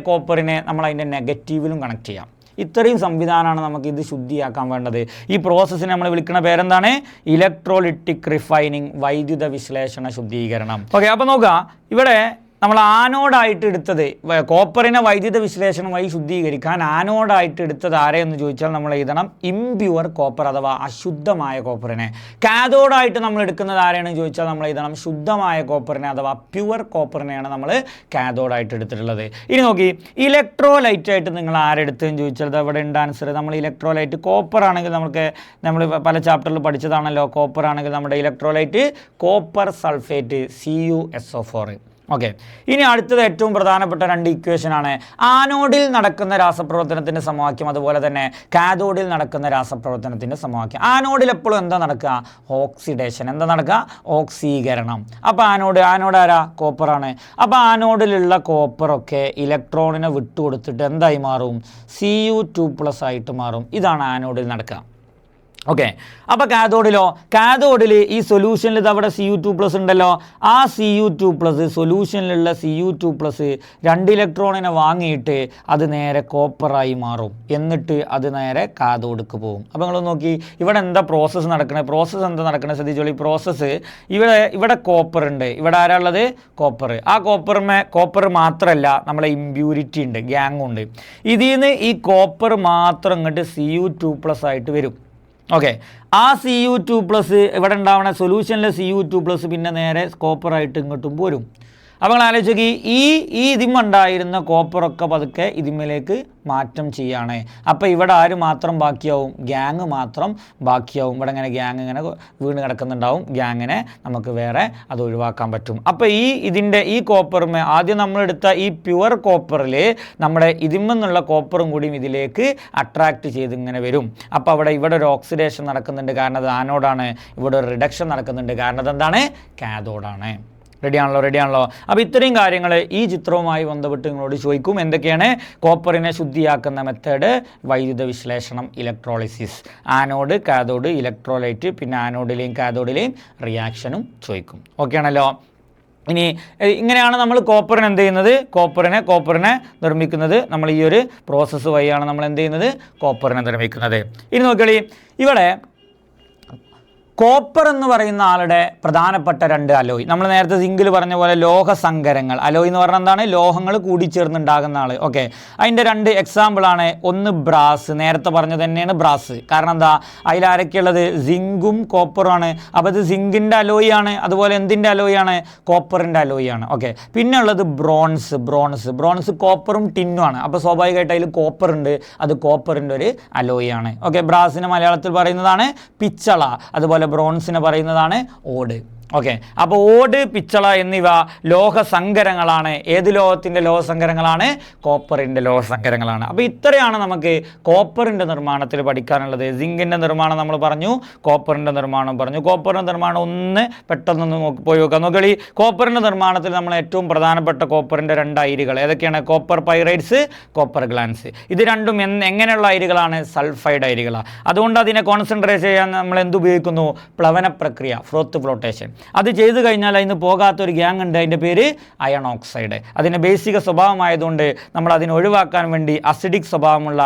കോപ്പറിനെ നമ്മൾ അതിൻ്റെ നെഗറ്റീവിലും കണക്ട് ചെയ്യാം. ഇത്രയും സംവിധാനമാണ് നമുക്ക് ഇത് ശുദ്ധിയാക്കാൻ വേണ്ടത്. ഈ പ്രോസസ്സിനെ നമ്മൾ വിളിക്കുന്ന പേരെന്താണ്? ഇലക്ട്രോലിറ്റിക് റിഫൈനിങ്, വൈദ്യുത വിശ്ലേഷണ ശുദ്ധീകരണം. ഓക്കെ, അപ്പോൾ നോക്കുക, ഇവിടെ നമ്മൾ ആനോഡായിട്ട് എടുത്തത് കോപ്പറിനെ വൈദ്യുത വിശ്ലേഷണം വഴി ശുദ്ധീകരിക്കാൻ ആനോഡായിട്ട് എടുത്തത് ആരെയെന്ന് ചോദിച്ചാൽ നമ്മൾ എഴുതണം ഇംപ്യൂർ കോപ്പർ അഥവാ അശുദ്ധമായ കോപ്പറിനെ. കാഥോഡായിട്ട് നമ്മൾ എടുക്കുന്നത് ആരെയാണെന്ന് ചോദിച്ചാൽ നമ്മൾ എഴുതണം ശുദ്ധമായ കോപ്പറിനെ അഥവാ പ്യുവർ കോപ്പറിനെയാണ് നമ്മൾ കാഥോഡായിട്ട് എടുത്തിട്ടുള്ളത്. ഇനി നോക്കി, ഇലക്ട്രോലൈറ്റ് ആയിട്ട് നിങ്ങൾ ആരെടുത്തതെന്ന് ചോദിച്ചാൽ അവിടെ ഉണ്ട് ആൻസർ. നമ്മൾ ഇലക്ട്രോലൈറ്റ് കോപ്പർ ആണെങ്കിൽ നമ്മൾ പല ചാപ്റ്ററിൽ പഠിച്ചതാണല്ലോ. കോപ്പർ ആണെങ്കിൽ നമ്മുടെ electrolyte copper sulphate CuSO4. Okay, ഇനി അടുത്തത് ഏറ്റവും പ്രധാനപ്പെട്ട 2 ഇക്വേഷനാണ്. ആനോഡിൽ നടക്കുന്ന രാസപ്രവർത്തനത്തിൻ്റെ സമവാക്യം, അതുപോലെ തന്നെ കാഥോഡിൽ നടക്കുന്ന രാസപ്രവർത്തനത്തിൻ്റെ സമവാക്യം. ആനോഡിൽ എപ്പോഴും എന്താ നടക്കുക? ഓക്സിഡേഷൻ. എന്താ നടക്കുക? ഓക്സീകരണം. അപ്പോൾ ആനോഡ് ആരാ? കോപ്പറാണ്. അപ്പോൾ ആനോഡിലുള്ള കോപ്പറൊക്കെ ഇലക്ട്രോണിനെ വിട്ടുകൊടുത്തിട്ട് എന്തായി മാറും? Cu2+ ആയിട്ട് മാറും. ഇതാണ് ആനോഡിൽ നടക്കുക. ഓക്കെ, അപ്പോൾ കാഥോഡിൽ ഈ സൊല്യൂഷനിൽ ഇത് അവിടെ Cu2+ ഉണ്ടല്ലോ. ആ Cu2+ സൊല്യൂഷനിലുള്ള Cu2+ 2 ഇലക്ട്രോണിനെ വാങ്ങിയിട്ട് അത് നേരെ കോപ്പറായി മാറും. എന്നിട്ട് അത് നേരെ കാഥോഡിക്ക് പോകും. അപ്പോൾ നിങ്ങൾ നോക്കി, ഇവിടെ എന്താ പ്രോസസ്സ് നടക്കുന്നത്? ശ്രദ്ധിച്ചോളൂ. ഈ പ്രോസസ്സ് ഇവിടെ കോപ്പർ ഉണ്ട്. ഇവിടെ ആരാ ഉള്ളത്? കോപ്പർ. ആ കോപ്പർ മാത്രമല്ല, നമ്മളെ ഇമ്പ്യൂരിറ്റി ഉണ്ട്, ഗ്യാങ് ഉണ്ട്. ഇതിൽ നിന്ന് ഈ കോപ്പർ മാത്രം ഇങ്ങോട്ട് Cu2+ ആയിട്ട് വരും. ഓക്കെ, ആ Cu2+ ഇവിടെ ഉണ്ടാവുന്ന സൊല്യൂഷനിലെ Cu2+ പിന്നെ നേരെ കോപ്പറായിട്ട് ഇങ്ങോട്ടും പോരും. അപ്പോൾ നിങ്ങൾ ആലോചിച്ച് ഈ ഇതിമുണ്ടായിരുന്ന കോപ്പറൊക്കെ പതുക്കെ ഇതിന്മേലേക്ക് മാറ്റം ചെയ്യാണ്. അപ്പോൾ ഇവിടെ ആര് മാത്രം ബാക്കിയാവും? ഗ്യാങ് മാത്രം ബാക്കിയാവും. ഇവിടെ ഇങ്ങനെ ഗ്യാങ് ഇങ്ങനെ വീണ് കിടക്കുന്നുണ്ടാവും. ഗ്യാങ്ങിനെ നമുക്ക് വേറെ അത് ഒഴിവാക്കാൻ പറ്റും. അപ്പോൾ ഈ കോപ്പറുമേ ആദ്യം നമ്മളെടുത്ത ഈ പ്യുവർ കോപ്പറിൽ നമ്മുടെ ഇതിമെന്നുള്ള കോപ്പറും കൂടിയും ഇതിലേക്ക് അട്രാക്റ്റ് ചെയ്ത് ഇങ്ങനെ വരും. അപ്പോൾ ഇവിടെ ഒരു ഓക്സിഡേഷൻ നടക്കുന്നുണ്ട്, കാരണം അത് ആനോഡാണ്. ഇവിടെ ഒരു റിഡക്ഷൻ നടക്കുന്നുണ്ട്, കാരണം അതെന്താണ്? കാഥോഡാണ്. റെഡിയാണല്ലോ. അപ്പോൾ ഇത്രയും കാര്യങ്ങൾ ഈ ചിത്രവുമായി ബന്ധപ്പെട്ട് നിങ്ങളോട് ചോദിക്കും. എന്തൊക്കെയാണ്? കോപ്പറിനെ ശുദ്ധിയാക്കുന്ന മെത്തേഡ്, വൈദ്യുത വിശ്ലേഷണം, ഇലക്ട്രോളിസിസ്, ആനോഡ്, കാഥോഡ്, ഇലക്ട്രോലൈറ്റ്, പിന്നെ ആനോഡിലെയും കാഥോഡിലെയും റിയാക്ഷനും ചോദിക്കും. ഓക്കെ ആണല്ലോ. ഇനി ഇങ്ങനെയാണ് നമ്മൾ കോപ്പറിനെ എന്ത് ചെയ്യുന്നത്? കോപ്പറിനെ നിർമ്മിക്കുന്നത്. നമ്മൾ ഈ ഒരു പ്രോസസ്സ് വഴിയാണ് നമ്മൾ എന്ത് ചെയ്യുന്നത്? കോപ്പറിനെ നിർമ്മിക്കുന്നത്. ഇനി നോക്കിയാൽ ഇവിടെ കോപ്പർ എന്ന് പറയുന്ന ആളുടെ പ്രധാനപ്പെട്ട 2 അലോയ്, നമ്മൾ നേരത്തെ സിങ്കിൽ പറഞ്ഞ പോലെ ലോഹസങ്കരങ്ങൾ. അലോയ് എന്ന് പറഞ്ഞാൽ എന്താണ്? ലോഹങ്ങൾ കൂടിച്ചേർന്നുണ്ടാകുന്ന ആൾ. ഓക്കെ, അതിൻ്റെ 2 എക്സാമ്പിളാണ്. ഒന്ന് ബ്രാസ്, നേരത്തെ പറഞ്ഞത് തന്നെയാണ് ബ്രാസ്. കാരണം എന്താ? അതിലാരൊക്കെയുള്ളത്? സിങ്കും കോപ്പറുമാണ്. അപ്പോൾ ഇത് സിങ്കിൻ്റെ അലോയ് ആണ്, അതുപോലെ എന്തിൻ്റെ അലോയ് ആണ്? കോപ്പറിൻ്റെ അലോയ് ആണ്. ഓക്കെ, പിന്നെ ഉള്ളത് ബ്രോൺസ് കോപ്പറും ടിന്നും ആണ്. അപ്പോൾ സ്വാഭാവികമായിട്ട് അതിൽ കോപ്പർ ഉണ്ട്, അത് കോപ്പറിൻ്റെ ഒരു അലോയ് ആണ്. ഓക്കെ, ബ്രാസിന് മലയാളത്തിൽ പറയുന്നതാണ് പിച്ചള, അതുപോലെ ബ്രോൺസിനെ പറയുന്നതാണ് ഓട്. ഓക്കെ, അപ്പോൾ ഓട്, പിച്ചള എന്നിവ ലോഹസങ്കരങ്ങളാണ്. ഏത് ലോഹത്തിൻ്റെ ലോഹസങ്കരങ്ങളാണ്? കോപ്പറിൻ്റെ ലോഹസങ്കരങ്ങളാണ്. അപ്പോൾ ഇത്രയാണ് നമുക്ക് കോപ്പറിൻ്റെ നിർമ്മാണത്തിൽ പഠിക്കാനുള്ളത്. സിങ്കിൻ്റെ നിർമ്മാണം നമ്മൾ പറഞ്ഞു, കോപ്പറിൻ്റെ നിർമ്മാണം പറഞ്ഞു. കോപ്പറിൻ്റെ നിർമ്മാണം ഒന്ന് പെട്ടെന്നൊന്ന് പോയി നോക്കാം. നോക്കി, കോപ്പറിൻ്റെ നിർമ്മാണത്തിൽ നമ്മൾ ഏറ്റവും പ്രധാനപ്പെട്ട കോപ്പറിൻ്റെ 2 അയിരുകൾ ഏതൊക്കെയാണ്? Copper pyrites, copper glance. ഇത് രണ്ടും എങ്ങനെയുള്ള അയിരുകളാണ്? സൾഫൈഡ് അയിരുകളാണ്. അതുകൊണ്ട് അതിനെ കോൺസെൻട്രേറ്റ് ചെയ്യാൻ നമ്മൾ എന്തുപയോഗിക്കുന്നു? പ്ലവന പ്രക്രിയ, ഫ്രോത്ത് ഫ്ലോട്ടേഷൻ. അത് ചെയ്തു കഴിഞ്ഞാൽ അതിന് പോകാത്തൊരു ഗ്യാങ് ഉണ്ട്, അതിൻ്റെ പേര് അയൺ ഓക്സൈഡ്. അതിൻ്റെ ബേസിക സ്വഭാവമായതുകൊണ്ട് നമ്മൾ അതിനെ ഒഴിവാക്കാൻ വേണ്ടി അസിഡിക് സ്വഭാവമുള്ള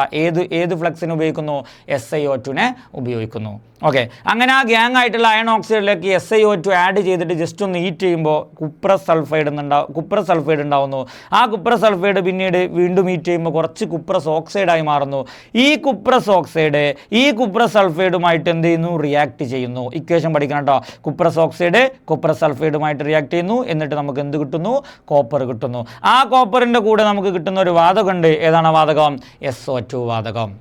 ഏത് ഫ്ലക്സിന് ഉപയോഗിക്കുന്നു? SiO2 ഉപയോഗിക്കുന്നു. ഓക്കെ, അങ്ങനെ ആ ഗ്യാങ് ആയിട്ടുള്ള അയൺ ഓക്സൈഡിലേക്ക് SiO2 ആഡ് ചെയ്തിട്ട് ജസ്റ്റ് ഒന്ന് ഹീറ്റ് ചെയ്യുമ്പോൾ കുപ്രസ് സൾഫൈഡ് ഉണ്ടാവുന്നു. ആ കുപ്രസ് സൾഫൈഡ് പിന്നീട് വീണ്ടും ഹീറ്റ് ചെയ്യുമ്പോൾ കുറച്ച് കുപ്രസ് ഓക്സൈഡായി മാറുന്നു. ഈ കുപ്രസ് ഓക്സൈഡ് ഈ കുപ്രസ് സൾഫൈഡുമായിട്ട് എന്ത് ചെയ്യുന്നു? റിയാക്ട് ചെയ്യുന്നു. ഇക്വേഷൻ പഠിക്കണം കേട്ടോ. കുപ്രസ് ഓക്സൈഡ് കുപ്രസ് സൾഫൈഡുമായിട്ട് റിയാക്ട് ചെയ്യുന്നു, എന്നിട്ട് നമുക്ക് എന്ത് കിട്ടുന്നു? കോപ്പർ കിട്ടുന്നു. ആ കോപ്പറിൻ്റെ കൂടെ നമുക്ക് കിട്ടുന്ന ഒരു വാതകമുണ്ട്. ഏതാണ് വാതകം? SO2 വാതകം.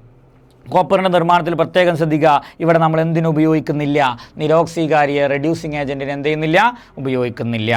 കോപ്പറിൻ്റെ നിർമ്മാണത്തിൽ പ്രത്യേകം ശ്രദ്ധിക്കുക, ഇവിടെ നമ്മൾ എന്തിനു ഉപയോഗിക്കുന്നില്ല? നിരോക്സീകാരിയെ റെഡ്യൂസിങ് ഏജൻറ്റിന് എന്ത് ചെയ്യുന്നില്ല? ഉപയോഗിക്കുന്നില്ല.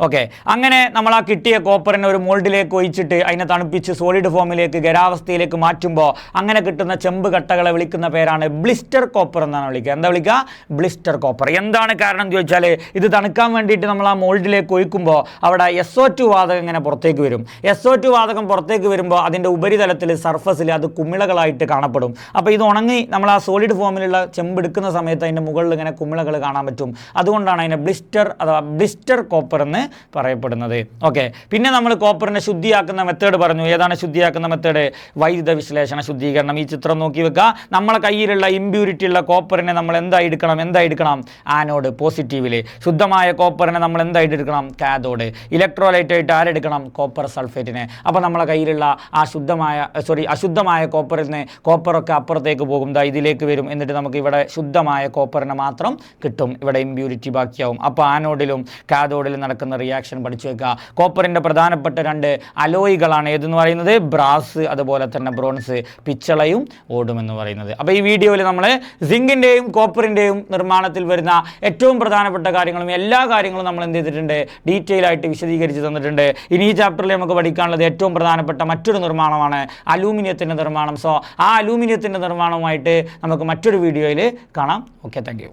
ഓക്കെ, അങ്ങനെ നമ്മൾ ആ കിട്ടിയ കോപ്പറിനെ ഒരു മോൾഡിലേക്ക് ഒഴിച്ചിട്ട് അതിനെ തണുപ്പിച്ച് സോളിഡ് ഫോമിലേക്ക് ഖരാവസ്ഥയിലേക്ക് മാറ്റുമ്പോൾ അങ്ങനെ കിട്ടുന്ന ചെമ്പ് കട്ടകളെ വിളിക്കുന്ന പേരാണ് ബ്ലിസ്റ്റർ കോപ്പർ എന്നാണ് വിളിക്കുക. എന്താ വിളിക്കുക? Blister copper. എന്താണ് കാരണം എന്ന് ചോദിച്ചാൽ, ഇത് തണുക്കാൻ വേണ്ടിയിട്ട് നമ്മൾ ആ മോൾഡിലേക്ക് ഒഴിക്കുമ്പോൾ അവിടെ SO2 വാതകം ഇങ്ങനെ പുറത്തേക്ക് വരും. SO2 വാതകം പുറത്തേക്ക് വരുമ്പോൾ അതിൻ്റെ ഉപരിതലത്തിൽ സർഫസിൽ അത് കുമിളകളായിട്ട് കാണപ്പെടും. അപ്പോൾ ഇത് ഉണങ്ങി നമ്മൾ ആ സോളിഡ് ഫോമിലുള്ള ചെമ്പെടുക്കുന്ന സമയത്ത് അതിൻ്റെ മുകളിൽ ഇങ്ങനെ കുമിളകൾ കാണാൻ പറ്റും. അതുകൊണ്ടാണ് അതിനെ ബ്ലിസ്റ്റർ കോപ്പർ എന്ന് പറയപ്പെടുന്നത്. ഓക്കെ, പിന്നെ നമ്മൾ കോപ്പറിനെ ശുദ്ധിയാക്കുന്ന മെത്തേഡ് പറഞ്ഞു. ഏതാണ് ശുദ്ധിയാക്കുന്ന മെത്തേഡ്? വൈദ്യുത വിശ്ലേഷണ ശുദ്ധീകരണം. ഈ ചിത്രം നോക്കി വെക്കുക. നമ്മളെ കയ്യിലുള്ള ഇമ്പ്യൂരിറ്റി ഉള്ള കോപ്പറിനെ നമ്മൾ എന്തായിരിക്കണം? ആനോഡ്, പോസിറ്റീവിൽ. ശുദ്ധമായ കോപ്പറിനെ നമ്മൾ എന്തായിട്ടെടുക്കണം? കാഥോഡ്. ഇലക്ട്രോലൈറ്റ് ആയിട്ട് ആരെടുക്കണം? കോപ്പർ സൾഫേറ്റിനെ. അപ്പോൾ നമ്മളെ കയ്യിലുള്ള ആ അശുദ്ധമായ കോപ്പറിൽ നിന്ന് കോപ്പറൊക്കെ അപ്പുറത്തേക്ക് പോകും, ഇതിലേക്ക് വരും. എന്നിട്ട് നമുക്ക് ഇവിടെ ശുദ്ധമായ കോപ്പറിനെ മാത്രം കിട്ടും. ഇവിടെ ഇമ്പ്യൂരിറ്റി ബാക്കിയാവും. അപ്പോൾ ആനോഡിലും കാഥോഡിലും നടക്കുന്ന റിയാക്ഷൻ പഠിച്ചു വെക്കുക. കോപ്പറിൻ്റെ പ്രധാനപ്പെട്ട 2 അലോയികളാണ് ഏതെന്ന് പറയുന്നത്? ബ്രാസ്, അതുപോലെ തന്നെ ബ്രോൺസ്, പിച്ചളയും ഓടും എന്ന് പറയുന്നത്. അപ്പോൾ ഈ വീഡിയോയിൽ നമ്മൾ സിങ്കിൻ്റെയും കോപ്പറിൻ്റെയും നിർമ്മാണത്തിൽ വരുന്ന ഏറ്റവും പ്രധാനപ്പെട്ട കാര്യങ്ങളും എല്ലാ കാര്യങ്ങളും നമ്മൾ എന്ത് ചെയ്തിട്ടുണ്ട്? ഡീറ്റെയിൽ ആയിട്ട് വിശദീകരിച്ച് തന്നിട്ടുണ്ട്. ഇനി ഈ ചാപ്റ്ററിൽ നമുക്ക് പഠിക്കാനുള്ളത് ഏറ്റവും പ്രധാനപ്പെട്ട മറ്റൊരു നിർമ്മാണമാണ് അലൂമിനിയത്തിൻ്റെ നിർമ്മാണം. സോ ആ അലൂമിനിയത്തിൻ്റെ നിർമ്മാണവുമായിട്ട് നമുക്ക് മറ്റൊരു വീഡിയോയിൽ കാണാം. Okay, thank you.